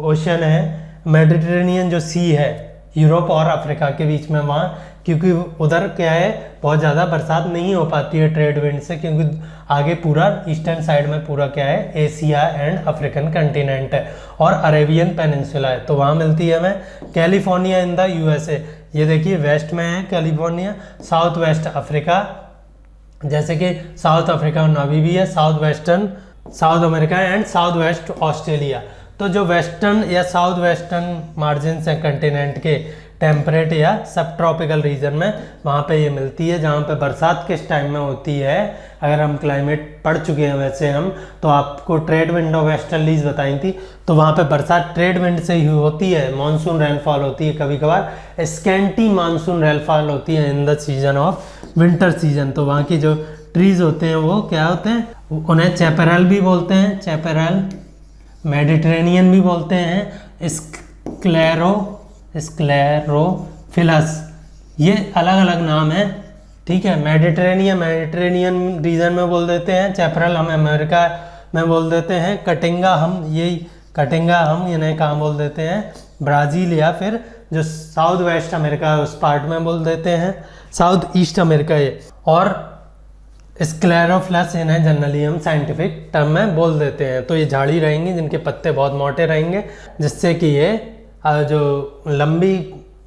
ओशन है, मेडिटेरेनियन जो सी है यूरोप और अफ्रीका के बीच में, वहाँ क्योंकि उधर क्या है बहुत ज़्यादा बरसात नहीं हो पाती है ट्रेड विंड से, क्योंकि आगे पूरा ईस्टर्न साइड में पूरा क्या है एशिया एंड अफ्रीकन कंटिनेंट है और अरेबियन पेनिनसुला है, तो वहाँ मिलती है हमें। कैलिफोर्निया इन द यूएसए, ये देखिए वेस्ट में है कैलिफोर्निया, साउथ वेस्ट अफ्रीका, जैसे कि south Africa Namibia, south western south America and south west Australia. तो जो वेस्टर्न या साउथ वेस्टर्न मार्जिन है कंटिनेंट के टेम्परेट या सब ट्रॉपिकल रीजन में, वहाँ पे ये मिलती है, जहाँ पे बरसात किस टाइम में होती है। अगर हम क्लाइमेट पढ़ चुके हैं वैसे हम, तो आपको ट्रेड विंड और वेस्टर्लीज बताई थी, तो वहाँ पे बरसात ट्रेड विंड से ही होती है, मानसून रेनफॉल होती है, कभी कभार स्कैंटी मानसून रेनफॉल होती है in the season of winter season. तो वहाँ की जो ट्रीज होते हैं वो क्या होते हैं, उन्हें चैपरल भी बोलते हैं, चैपरल, मेडिटेरेनियन भी बोलते हैं, स्क्लेरोफिलस, ये अलग अलग नाम है, ठीक है। मेडिटेरेनियन रीजन में बोल देते हैं, चैपरल हम अमेरिका में बोल देते हैं, कटिंगा हम इन्हें कहाँ बोल देते हैं, ब्राज़ील या फिर जो साउथ वेस्ट अमेरिका है उस पार्ट में बोल देते हैं, साउथ ईस्ट अमेरिका ये, और स्क्लेरोफिलस इन्हें जनरली हम साइंटिफिक टर्म में बोल देते हैं। तो ये झाड़ी रहेंगी जिनके पत्ते बहुत मोटे रहेंगे, जिससे कि ये जो लंबी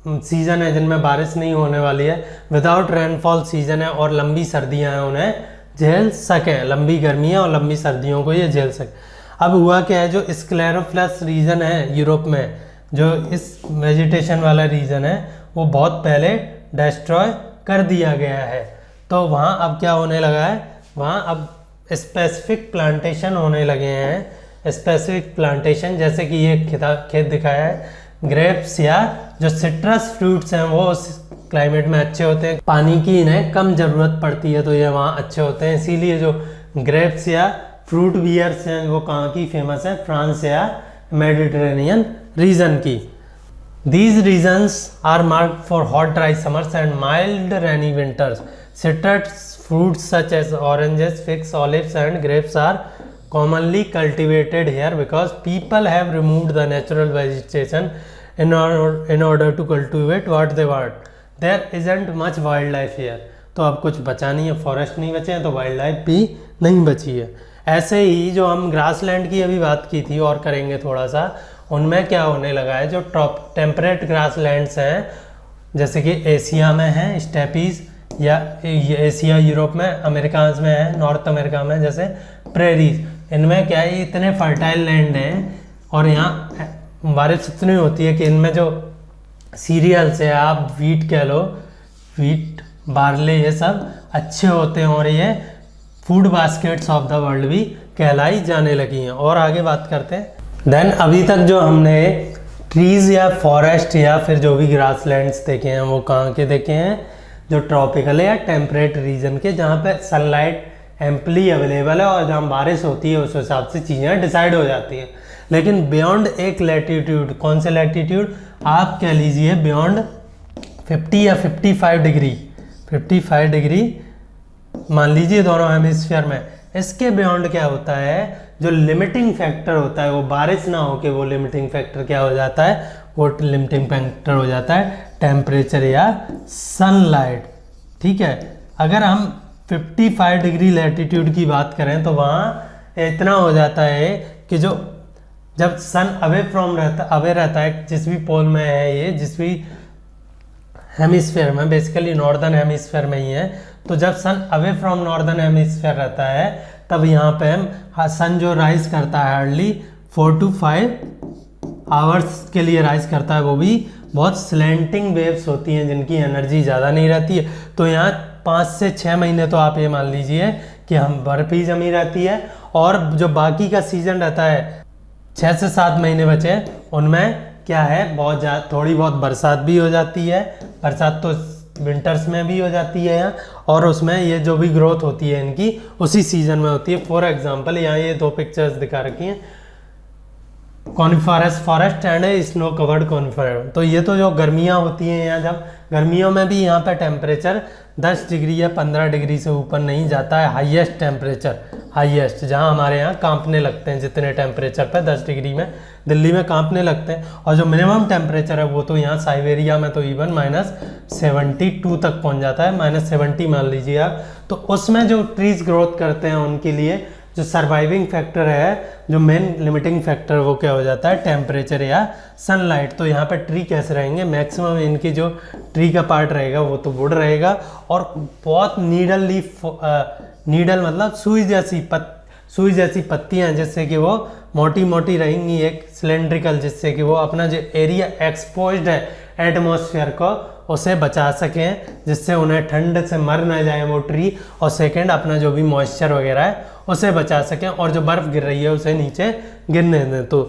सीज़न है जिनमें बारिश नहीं होने वाली है, विदाउट रेनफॉल सीज़न है और लंबी सर्दियां हैं, उन्हें झेल सकें, लंबी गर्मियां और लंबी सर्दियों को ये झेल सकें। अब हुआ क्या है, जो स्क्लेरोफिलस रीजन है यूरोप में, जो इस वेजिटेशन वाला रीजन है, वो बहुत पहले डिस्ट्रॉय कर दिया गया है। तो वहाँ अब क्या होने लगा है, वहाँ अब स्पेसिफिक प्लांटेशन होने लगे हैं, स्पेसिफिक प्लांटेशन, जैसे कि ये खेत दिखाया है, ग्रेप्स या जो सिट्रस फ्रूट्स हैं वो उस क्लाइमेट में अच्छे होते हैं, पानी की इन्हें कम ज़रूरत पड़ती है, तो ये वहाँ अच्छे होते हैं। इसीलिए जो ग्रेप्स या फ्रूट बियर्स हैं वो कहाँ की फेमस है, फ्रांस या मेडिटेरेनियन रीजन की। These regions are marked for hot dry summers and mild rainy winters. Citrus fruits such as oranges, figs, olives and grapes are commonly cultivated here because people have removed the natural vegetation in order to cultivate what they want. There isn't much wildlife here. तो अब कुछ बचा नहीं है, forest नहीं बचे हैं तो वाइल्ड लाइफ भी नहीं बची है। ऐसे ही जो हम ग्रासलैंड की अभी बात की थी और करेंगे थोड़ा सा, उनमें क्या होने लगा है, जो टेम्परेट ग्रासलैंड्स हैं, जैसे कि एशिया में हैं स्टेपीज, या एशिया यूरोप में, अमेरिकाज में है, नॉर्थ अमेरिका में जैसे प्रेरीज, इनमें क्या है इतने फर्टाइल लैंड हैं और यहाँ बारिश इतनी होती है कि इनमें जो सीरियल्स है, आप वीट कह लो, वीट, बार्ले, ये सब अच्छे होते हैं और ये food baskets of the world भी कहलाई जाने लगी हैं। और आगे बात करते हैं। देन अभी तक जो हमने ट्रीज़ या फॉरेस्ट या फिर जो भी ग्रासलैंड्स देखे हैं वो कहाँ के देखे हैं, जो ट्रॉपिकल या टेम्परेट रीजन के, जहाँ पे सनलाइट एम्पली अवेलेबल है और जहाँ बारिश होती है उस हिसाब से चीज़ें डिसाइड हो जाती हैं। लेकिन बियॉन्ड एक लैटीट्यूड, कौन से लैटीट्यूड, आप कह लीजिए बियॉन्ड 50 या 55 डिग्री, 55 डिग्री मान लीजिए दोनों हेमिस्फीयर में, इसके बियॉन्ड क्या होता है, जो लिमिटिंग फैक्टर होता है वो बारिश ना हो के वो लिमिटिंग फैक्टर क्या हो जाता है, वो लिमिटिंग फैक्टर हो जाता है टेम्परेचर या सनलाइट। ठीक है, अगर हम 55 डिग्री लैटीट्यूड की बात करें तो वहाँ इतना हो जाता है कि जो जब सन अवे रहता है, जिस भी पोल में है ये, जिस भी हेमिस्फीयर में, बेसिकली नॉर्दर्न हेमिस्फीयर में ही है, तो जब सन अवे फ्रॉम नॉर्दर्न हेमिस्फीयर रहता है तब यहाँ पे हम सन जो राइज करता है हार्डली 4 to 5 आवर्स के लिए राइज करता है, वो भी बहुत स्लैंटिंग वेव्स होती हैं जिनकी एनर्जी ज़्यादा नहीं रहती है। तो यहाँ 5 से 6 महीने तो आप ये मान लीजिए कि हम बर्फ ही जमी रहती है, और जो बाकी का सीजन रहता है 6 से 7 महीने बचे, उनमें क्या है, बहुत थोड़ी बहुत बरसात भी हो जाती है। बरसात तो विंटर्स में भी हो जाती है यहाँ, और उसमें ये जो भी ग्रोथ होती है इनकी उसी सीजन में होती है। फॉर एग्जांपल यहाँ ये 2 पिक्चर्स दिखा रखी हैं, coniferous forest and snow covered conifer. तो ये तो जो गर्मियाँ होती हैं यहाँ, जब गर्मियों में भी यहाँ पे टेम्परेचर 10 डिग्री या 15 डिग्री से ऊपर नहीं जाता है, हाईएस्ट टेम्परेचर, हाईएस्ट जहाँ हमारे यहाँ कांपने लगते हैं, जितने टेम्परेचर पे 10 डिग्री में दिल्ली में कांपने लगते हैं। और जो मिनिमम टेम्परेचर है वो तो यहाँ साइबेरिया में तो इवन -72 तक पहुँच जाता है, -70 मान लीजिए आप। तो उसमें जो ट्रीज ग्रोथ करते हैं उनके लिए जो सर्वाइविंग फैक्टर है, जो मेन लिमिटिंग फैक्टर, वो क्या हो जाता है, टेम्परेचर या सनलाइट। तो यहाँ पर ट्री कैसे रहेंगे, मैक्सिमम इनकी जो ट्री का पार्ट रहेगा वो तो वुड रहेगा, और बहुत नीडल लीफ, नीडल मतलब सुई जैसी पत्तियाँ, जिससे कि वो मोटी मोटी रहेंगी, एक सिलेंड्रिकल, जिससे कि वो अपना जो एरिया एक्सपोज्ड है एटमॉस्फेयर को उसे बचा सकें, जिससे उन्हें ठंड से मर ना जाए वो ट्री, और सेकंड अपना जो भी मॉइस्चर वगैरह है उसे बचा सकें, और जो बर्फ़ गिर रही है उसे नीचे गिरने दें। तो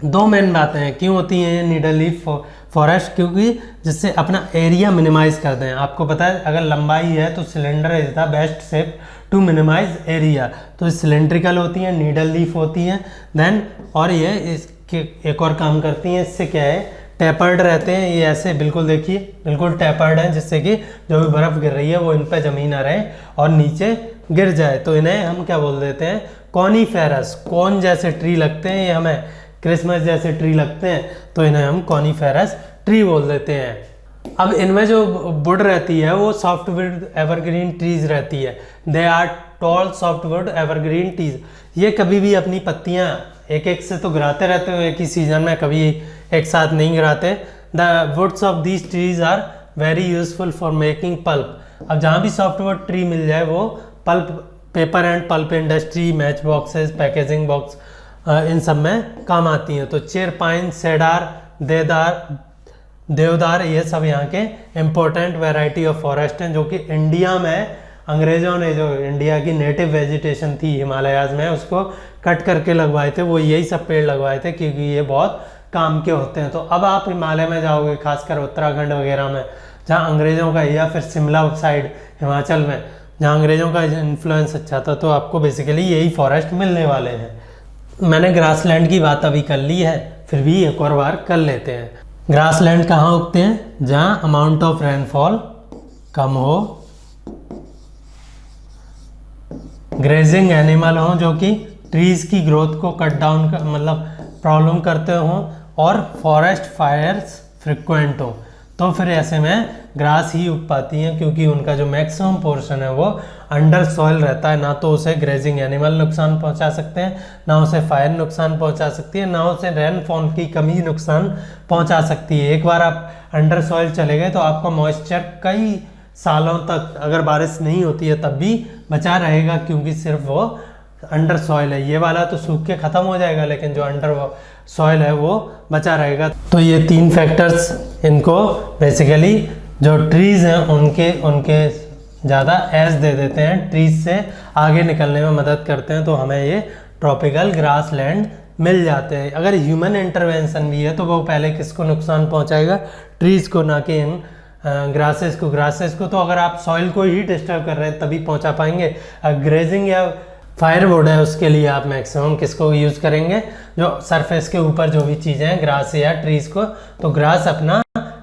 2 मेन बातें हैं क्यों होती हैं ये नीडल लीफ फॉरेस्ट, क्योंकि जिससे अपना एरिया मिनिमाइज कर दें। आपको पता है अगर लंबाई है तो cylinder is the best shape to minimise area. तो सिलेंड्रिकल होती हैं, नीडल लीफ होती हैं, देन और ये इसके एक और काम करती हैं, इससे क्या है, टैपर्ड रहते हैं ये, ऐसे बिल्कुल देखिए बिल्कुल टैपर्ड हैं, जिससे कि जो भी बर्फ़ गिर रही है वो इन पर जमी ना रहे और नीचे गिर जाए। तो इन्हें हम क्या बोल देते हैं, कॉनीफेरस, कौन जैसे ट्री लगते हैं ये, हमें क्रिसमस जैसे ट्री लगते हैं, तो इन्हें हम कॉनीफेरस ट्री बोल देते हैं। अब इनमें जो वुड रहती है वो सॉफ्टवुड एवरग्रीन ट्रीज रहती है, they are tall softwood evergreen trees. ये कभी भी अपनी पत्तियाँ एक एक से तो गिराते रहते हो एक ही सीजन में, कभी एक साथ नहीं गिराते। The woods of these trees are very useful for making pulp. अब जहाँ भी सॉफ्टवुड ट्री मिल जाए वो pulp, paper and pulp industry, match boxes, packaging box, इन सब में काम आती हैं। तो चेर, पाइन, सेडार, देवदार, ये सब यहाँ के इम्पोर्टेंट वैरायटी ऑफ फॉरेस्ट हैं, जो कि इंडिया में अंग्रेज़ों ने, जो इंडिया की नेटिव वेजिटेशन थी हिमालयाज़ में, उसको कट करके लगवाए थे। वो यही सब पेड़ लगवाए थे क्योंकि ये बहुत काम के होते हैं। तो अब आप हिमालय में जाओगे, खासकर उत्तराखंड वगैरह में, जहाँ अंग्रेज़ों का, या फिर शिमला साइड हिमाचल में जहाँ अंग्रेज़ों का इन्फ्लुएंस अच्छा था, तो आपको बेसिकली यही फॉरेस्ट मिलने वाले हैं। मैंने ग्रासलैंड की बात अभी कर ली है, फिर भी एक और बार कर लेते हैं। ग्रासलैंड कहाँ उगते हैं, जहाँ अमाउंट ऑफ रेनफॉल कम हो, ग्रेजिंग एनिमल हों जो कि ट्रीज़ की ग्रोथ को कट डाउन कर, मतलब प्रॉब्लम करते हों, और फॉरेस्ट फायर्स फ्रिक्वेंट हो। तो फिर ऐसे में ग्रास ही उग पाती हैं, क्योंकि उनका जो मैक्सिमम पोर्शन है वो अंडर सॉइल रहता है। ना तो उसे ग्रेजिंग एनिमल नुकसान पहुंचा सकते हैं, ना उसे फायर नुकसान पहुंचा सकती है, ना उसे रेनफॉल की कमी नुकसान पहुंचा सकती है। एक बार आप अंडर सॉइल चले गए तो आपका मॉइस्चर कई सालों तक, अगर बारिश नहीं होती है तब भी बचा रहेगा, क्योंकि सिर्फ वो अंडर सॉइल है। ये वाला तो सूख के ख़त्म हो जाएगा, लेकिन जो अंडर सॉइल है वो बचा रहेगा। तो ये 3 फैक्टर्स, इनको बेसिकली जो ट्रीज़ हैं उनके ज़्यादा एज दे देते हैं, ट्रीज से आगे निकलने में मदद करते हैं, तो हमें ये ट्रॉपिकल ग्रास लैंड मिल जाते हैं। अगर ह्यूमन इंटरवेंशन भी है तो वो पहले किसको नुकसान पहुंचाएगा, ट्रीज को, ना कि इन ग्रासेस को। तो अगर आप सॉइल को ही डिस्टर्ब कर रहे हैं तभी पहुंचा पाएंगे। ग्रेजिंग या फायरवुड है उसके लिए आप मैक्सिमम किसको यूज़ करेंगे, जो सरफेस के ऊपर जो भी चीज़ें हैं ग्रास या ट्रीज को, तो ग्रास अपना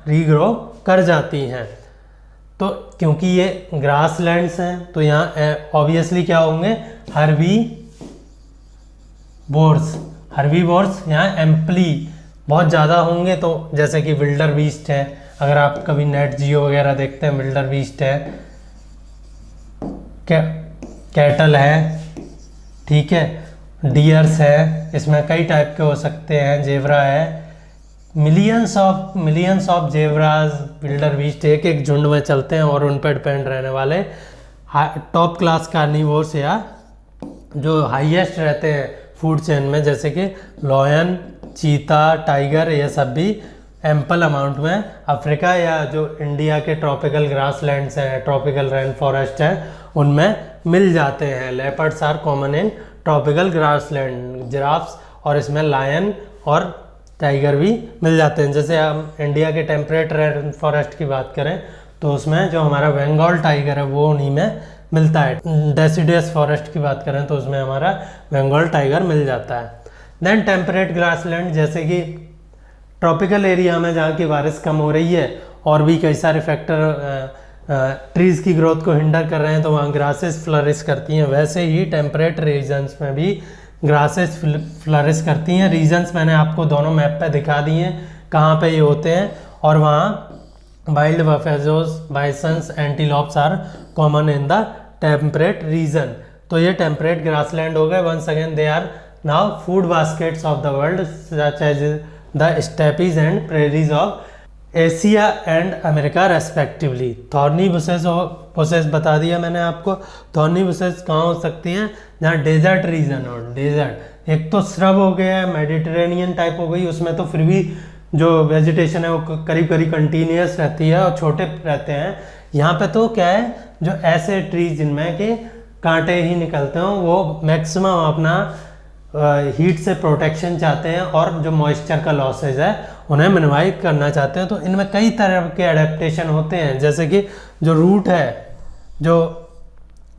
रीग्रो कर जाती हैं। तो क्योंकि ये ग्रास लैंड्स हैं तो यहाँ ऑब्वियसली क्या होंगे, हर्बीवोर्स यहाँ एम्पली बहुत ज़्यादा होंगे। तो जैसे कि विल्डर बीस्ट है, अगर आप कभी नेट जियो वगैरह देखते हैं, विल्डर बीस्ट है, कैटल है, ठीक है, डियर्स है, इसमें कई टाइप के हो सकते हैं, जेब्रा है, मिलियंस ऑफ जेब्राज, विल्डर बीस्ट एक झुंड में चलते हैं और उन पर डिपेंड रहने वाले टॉप क्लास कार्निवोर्स या जो हाईएस्ट रहते हैं फूड चेन में, जैसे कि लॉयन, चीता, टाइगर, ये सब भी एम्पल अमाउंट में अफ्रीका या जो इंडिया के ट्रॉपिकल ग्रास लैंड्स हैं, ट्रॉपिकल रेन फॉरेस्ट हैं, उनमें मिल जाते हैं। Leopards are common in tropical grass land, giraffes और इसमें लायन और टाइगर भी मिल जाते हैं। जैसे हम इंडिया के टेम्परेट रेन फॉरेस्ट की बात करें तो उसमें जो हमारा बंगाल टाइगर है वो उन्हीं में मिलता है। डेसिडियस फॉरेस्ट की बात करें तो उसमें हमारा बंगाल टाइगर मिल जाता है। देन टेम्परेट ग्रासलैंड, जैसे कि ट्रॉपिकल एरिया में जहाँ की बारिश कम हो रही है और भी कई सारे फैक्टर ट्रीज़ की ग्रोथ को हिंडर कर रहे हैं, तो वहाँ ग्रासेस फ्लरिश करती हैं। वैसे ही टेम्परेट रीजन्स में भी ग्रासेस फ्लरिश करती हैं। रीजन्स मैंने आपको दोनों मैप पे दिखा दिए हैं कहाँ पे ये होते हैं, और वहाँ wild buffaloes, bisons, antelopes are common in the temperate region. तो ये टेम्परेट ग्रासलैंड हो गए। Once again they are now food baskets of the world, such as the steppes and prairies of Asia and America respectively. Thorny bushes बता दिया मैंने आपको। Thorny bushes कहाँ हो सकती हैं, जहाँ डेजर्ट रीजन हो, डेजर्ट। एक तो श्रब हो गया, मेडिटेरेनियन टाइप हो गई, उसमें तो फिर भी जो वेजिटेशन है वो करीब करीब कंटिन्यूस रहती है और छोटे रहते हैं। यहाँ पे तो क्या है, जो ऐसे ट्रीज जिनमें कि कांटे ही निकलते हों, वो मैक्सिमम अपना हीट से प्रोटेक्शन चाहते हैं और जो मॉइस्चर का लॉसेज है उन्हें मिनिमाइज करना चाहते हैं। तो इनमें कई तरह के एडेप्टेशन होते हैं, जैसे कि जो रूट है, जो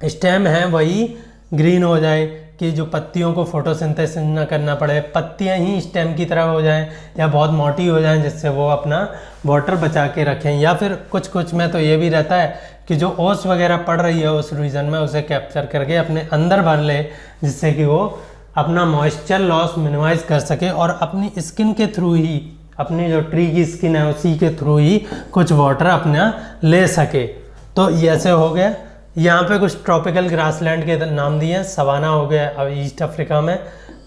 स्टेम है, वही ग्रीन हो जाए, कि जो पत्तियों को फोटोसिंथेसिस ना करना पड़े, पत्तियां ही स्टेम की तरह हो जाएं या बहुत मोटी हो जाएं जिससे वो अपना वाटर बचा के रखें। या फिर कुछ में तो ये भी रहता है कि जो ओस वगैरह पड़ रही है उस रीजन में उसे कैप्चर करके अपने अंदर भर ले, जिससे कि वो अपना मॉइस्चर लॉस मिनिमाइज कर सके और अपनी स्किन के थ्रू ही, अपनी जो ट्री की स्किन है उसी के थ्रू ही कुछ वाटर अपना ले सके। तो ये ऐसे हो गया। यहाँ पे कुछ ट्रॉपिकल ग्रासलैंड के नाम दिए हैं। सवाना हो गया अब ईस्ट अफ्रीका में,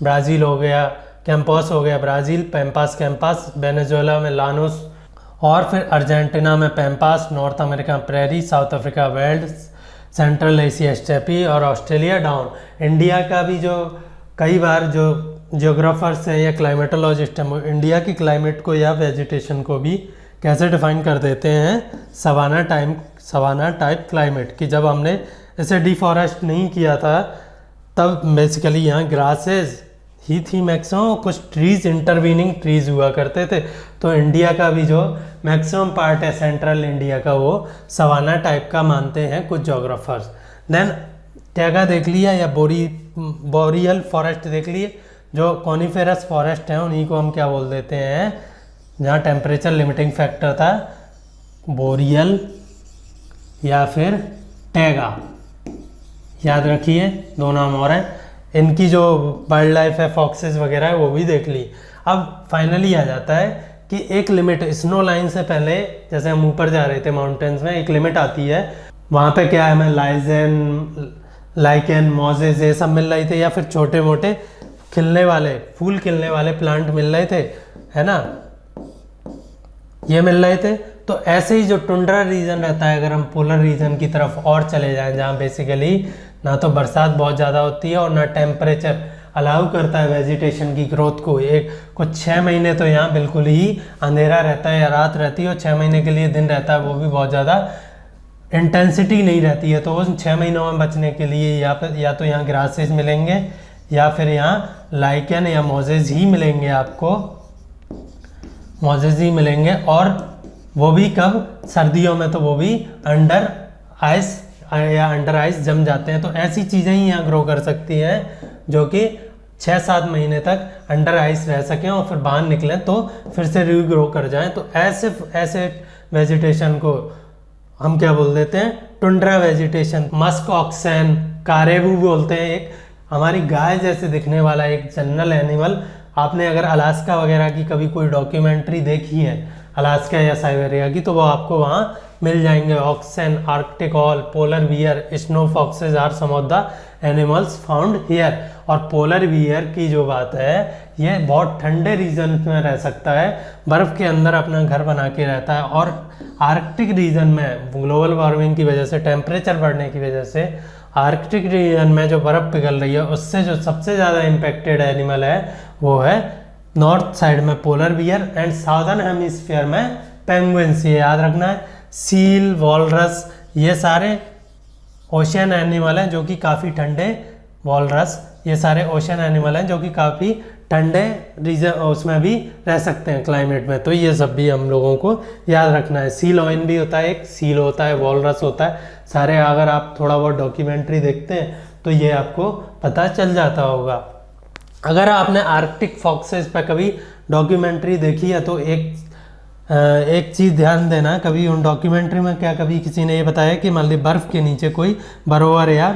ब्राज़ील हो गया, कैंपस हो गया ब्राज़ील, पैम्पास कैंपास, वेनेजुएला में लानोस, और फिर अर्जेंटीना में pampas, North America prairie, South Africa veld, Central Asia steppe और ऑस्ट्रेलिया डाउन। इंडिया का भी जो कई बार जो जियोग्राफर्स हैं या क्लाइमेटोलॉजिस्ट हैं, इंडिया की क्लाइमेट को या वेजिटेशन को भी कैसे डिफाइन कर देते हैं, सवाना टाइप क्लाइमेट। कि जब हमने इसे डिफॉरेस्ट नहीं किया था तब बेसिकली यहाँ ग्रासेस ही थी मैक्सिमम, कुछ ट्रीज, इंटरवीनिंग ट्रीज हुआ करते थे। तो इंडिया का भी जो मैक्सिमम पार्ट है सेंट्रल इंडिया का, वो सवाना टाइप का मानते हैं कुछ जोग्राफर्स। देन टैगा देख लिया या बोरियल फॉरेस्ट देख लिए। जो कॉनिफेरस फॉरेस्ट हैं उन्हीं को हम क्या बोल देते हैं, जहाँ टेम्परेचर लिमिटिंग फैक्टर था, बोरियल या फिर टैगा, याद रखिए, दो नाम और हैं। इनकी जो वाइल्ड लाइफ है, फॉक्सेस वगैरह है, वो भी देख ली। अब फाइनली आ जाता है कि एक लिमिट, स्नो लाइन से पहले जैसे हम ऊपर जा रहे थे माउंटेन्स में, एक लिमिट आती है, वहाँ पे क्या है, हमें लाइकेन, मोजेस ये सब मिल रहे थे, या फिर छोटे मोटे खिलने वाले, फूल खिलने वाले प्लांट मिल रहे थे, है ना, ये मिल रहे थे। तो ऐसे ही जो टुंड्रा रीजन रहता है, अगर हम पोलर रीजन की तरफ और चले जाएं, जहाँ बेसिकली ना तो बरसात बहुत ज़्यादा होती है और ना टेम्परेचर अलाउ करता है वेजिटेशन की ग्रोथ को। कुछ 6 महीने तो यहाँ बिल्कुल ही अंधेरा रहता है या रात रहती है, और 6 महीने के लिए दिन रहता है, वो भी बहुत ज़्यादा इंटेंसिटी नहीं रहती है, तो उन 6 महीनों में बचने के लिए या तो यहाँ ग्रासेस मिलेंगे या फिर यहाँ लाइकेन या मोजेज ही मिलेंगे आपको, मोजेज ही मिलेंगे। और वो भी कब, सर्दियों में, तो वो भी अंडर आइस या अंडर आइस जम जाते हैं। तो ऐसी चीज़ें ही यहाँ ग्रो कर सकती हैं जो कि 6-7 महीने तक अंडर आइस रह सकें और फिर बाहर निकलें तो फिर से रीग्रो कर जाएं। तो ऐसे वेजिटेशन को हम क्या बोल देते हैं, टुंड्रा वेजिटेशन। मस्क ऑक्सन, कारेबू बोलते हैं, एक हमारी गाय जैसे दिखने वाला एक जनरल एनिमल। आपने अगर अलास्का वगैरह की कभी कोई डॉक्यूमेंट्री देखी है, अलास्का या साइबेरिया की, तो वो आपको वहाँ मिल जाएंगे। Oxen, Arctic owl, polar bear, snow foxes are some of the animals found here. और पोलर बियर की जो बात है, ये बहुत ठंडे रीजन में रह सकता है, बर्फ़ के अंदर अपना घर बना के रहता है। और आर्कटिक रीजन में ग्लोबल वार्मिंग की वजह से, टेम्परेचर बढ़ने की वजह से आर्कटिक रीजन में जो बर्फ़ पिघल रही है, उससे जो सबसे ज़्यादा इम्पेक्टेड एनिमल है वो है नॉर्थ साइड में polar bear and southern hemisphere में पेंगुइन्स। ये याद रखना है। सील, वॉलरस, ये सारे ओशियन एनिमल हैं जो कि काफ़ी ठंडे, वॉलरस, ये सारे ओशियन एनिमल हैं जो कि काफ़ी ठंडे रीजन उसमें भी रह सकते हैं, क्लाइमेट में। तो ये सब भी हम लोगों को याद रखना है। सी लॉइन भी होता है, एक सील होता है, वॉलरस होता है, सारे अगर आप थोड़ा बहुत डॉक्यूमेंट्री देखते हैं तो ये आपको पता चल जाता होगा। अगर आपने आर्कटिक फॉक्सेस पर कभी डॉक्यूमेंट्री देखी है तो एक चीज़ ध्यान देना, कभी उन डॉक्यूमेंट्री में क्या कभी किसी ने ये बताया कि मान ली बर्फ़ के नीचे कोई बरोवर या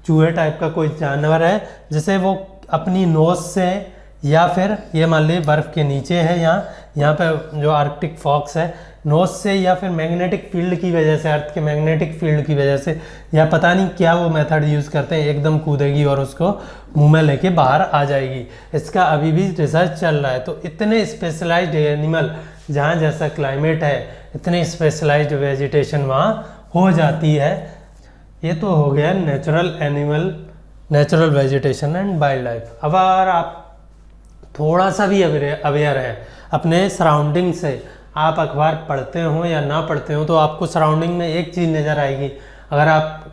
चूहे टाइप का कोई जानवर है, जिसे वो अपनी नोज़ से, या फिर ये मान ली बर्फ़ के नीचे है, यहाँ पे जो आर्कटिक फॉक्स है, नोज़ से या फिर मैग्नेटिक फील्ड की वजह से, अर्थ के मैग्नेटिक फील्ड की वजह से, या पता नहीं क्या वो मेथड यूज़ करते हैं, एकदम कूदेगी और उसको मुंह में लेके बाहर आ जाएगी। इसका अभी भी रिसर्च चल रहा है। तो इतने स्पेशलाइज्ड एनिमल, जहाँ जैसा क्लाइमेट है, इतनी स्पेशलाइज्ड वेजिटेशन वहाँ हो जाती है। ये तो हो गया natural animal, natural vegetation and wild life. अब अगर आप थोड़ा सा भी अवेयर है अपने सराउंडिंग से, आप अखबार पढ़ते हो या ना पढ़ते हो, तो आपको सराउंडिंग में एक चीज़ नज़र आएगी। अगर आप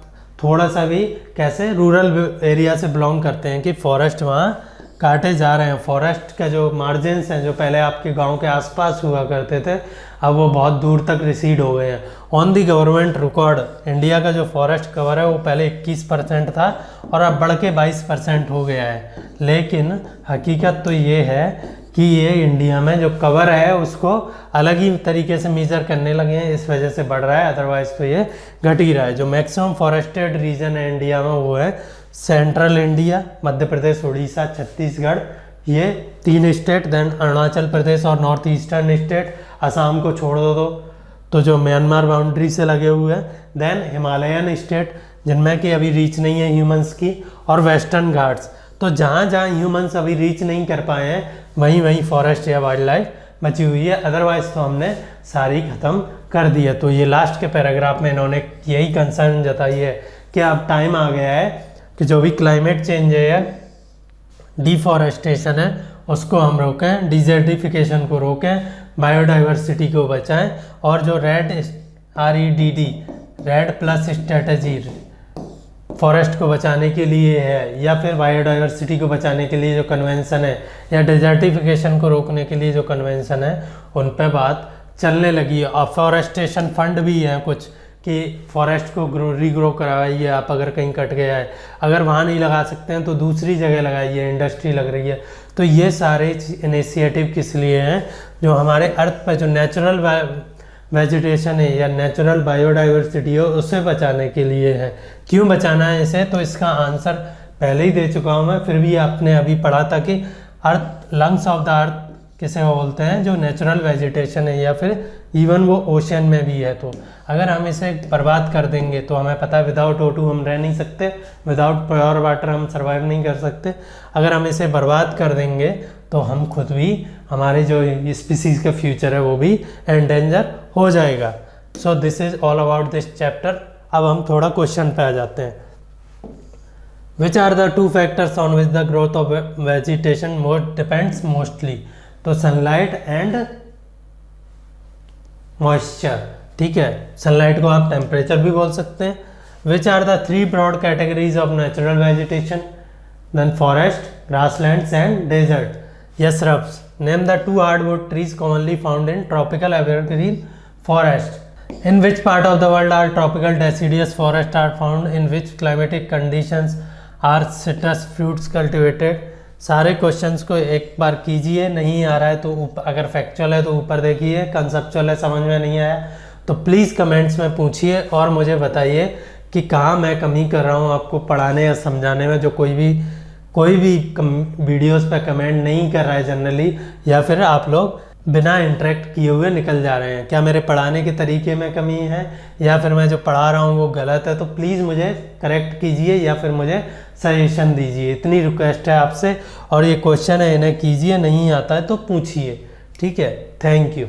थोड़ा सा भी कैसे रूरल एरिया से बिलोंग करते हैं कि फॉरेस्ट वहाँ काटे जा रहे हैं, फॉरेस्ट का जो मार्जिन्स हैं जो पहले आपके गांव के आसपास हुआ करते थे, अब वो बहुत दूर तक रिसीड हो गए हैं। On the government record India का जो फॉरेस्ट कवर है वो पहले 21% था और अब बढ़ के 22% हो गया है। लेकिन हकीकत तो ये है कि ये इंडिया में जो कवर है उसको अलग ही तरीके से मेजर करने लगे हैं, इस वजह से बढ़ रहा है, अदरवाइज तो ये घट ही रहा है। जो मैक्सिमम फॉरेस्टेड रीजन है इंडिया में वो है सेंट्रल इंडिया, मध्य प्रदेश, उड़ीसा, छत्तीसगढ़, ये 3 स्टेट, देन अरुणाचल प्रदेश और नॉर्थ ईस्टर्न स्टेट, असम को छोड़ दो तो जो म्यांमार बाउंड्री से लगे हुए हैं, देन हिमालयन स्टेट जिनमें कि अभी रीच नहीं है ह्यूमंस की, और वेस्टर्न घाट्स। तो जहाँ जहाँ ह्यूमंस अभी रीच नहीं कर पाए हैं वहीं फॉरेस्ट या वाइल्ड लाइफ बची हुई है, अदरवाइज तो हमने सारी ख़त्म कर दी है। तो ये लास्ट के पैराग्राफ में इन्होंने यही कंसर्न जताई है कि अब टाइम आ गया है कि जो भी क्लाइमेट चेंज है या डिफॉरेस्टेशन है उसको हम रोकें, डिजर्टिफिकेशन को रोकें, बायोडाइवर्सिटी को बचाएं, और जो REDD red plus strategy forest को बचाने के लिए है, या फिर बायोडाइवर्सिटी को बचाने के लिए जो कन्वेंशन है, या डिजर्टिफिकेशन को रोकने के लिए जो कन्वेंशन है, उन पर बात चलने लगी है। और फॉरेस्टेशन फंड भी हैं कुछ कि फॉरेस्ट को रीग्रो करवाइए, आप अगर कहीं कट गया है, अगर वहाँ नहीं लगा सकते हैं तो दूसरी जगह लगाइए, इंडस्ट्री लग रही है। तो ये सारे इनिशिएटिव किस लिए हैं, जो हमारे अर्थ पर जो नेचुरल वेजिटेशन है या नेचुरल बायोडाइवर्सिटी है उसे बचाने के लिए है। क्यों बचाना है इसे, तो इसका आंसर पहले ही दे चुका हूँ मैं, फिर भी आपने अभी पढ़ा था कि अर्थ, लंग्स ऑफ द अर्थ किसे बोलते हैं, जो नेचुरल वेजिटेशन है, या फिर इवन वो ओशन में भी है। तो अगर हम इसे बर्बाद कर देंगे तो हमें पता है विदाउट O2 हम रह नहीं सकते, विदाउट प्योर वाटर हम सर्वाइव नहीं कर सकते। अगर हम इसे बर्बाद कर देंगे तो हम खुद भी, हमारे जो स्पीसीज़ का फ्यूचर है वो भी एंडेंजर हो जाएगा। So this is all about this chapter. अब हम थोड़ा क्वेश्चन पे आ जाते हैं। Which are the 2 factors on which the growth of vegetation depends mostly, तो सनलाइट एंड मॉइस्चर। ठीक है। सनलाइट को आप टेम्परेचर भी बोल सकते हैं। Which are the 3 broad categories of natural vegetation? Then forest, grasslands and desert या shrubs. Name the 2 hardwood trees commonly found in tropical evergreen forest. In which part of the world are tropical deciduous forests are found? In which climatic conditions are citrus fruits cultivated? सारे questions को एक बार कीजिए, नहीं आ रहा है तो अगर factual है तो ऊपर देखिए, कंसेप्चुअल है समझ में नहीं आया तो प्लीज़ कमेंट्स में पूछिए और मुझे बताइए कि कहाँ मैं कमी कर रहा हूँ आपको पढ़ाने या समझाने में। जो कोई भी वीडियोस पे कमेंट नहीं कर रहा है जनरली, या फिर आप लोग बिना इंटरेक्ट किए हुए निकल जा रहे हैं, क्या मेरे पढ़ाने के तरीके में कमी है या फिर मैं जो पढ़ा रहा हूँ वो गलत है, तो प्लीज़ मुझे करेक्ट कीजिए या फिर मुझे सजेशन दीजिए। इतनी रिक्वेस्ट है आपसे। और ये क्वेश्चन है इन्हें कीजिए, नहीं आता है तो पूछिए। ठीक है, थैंक यू।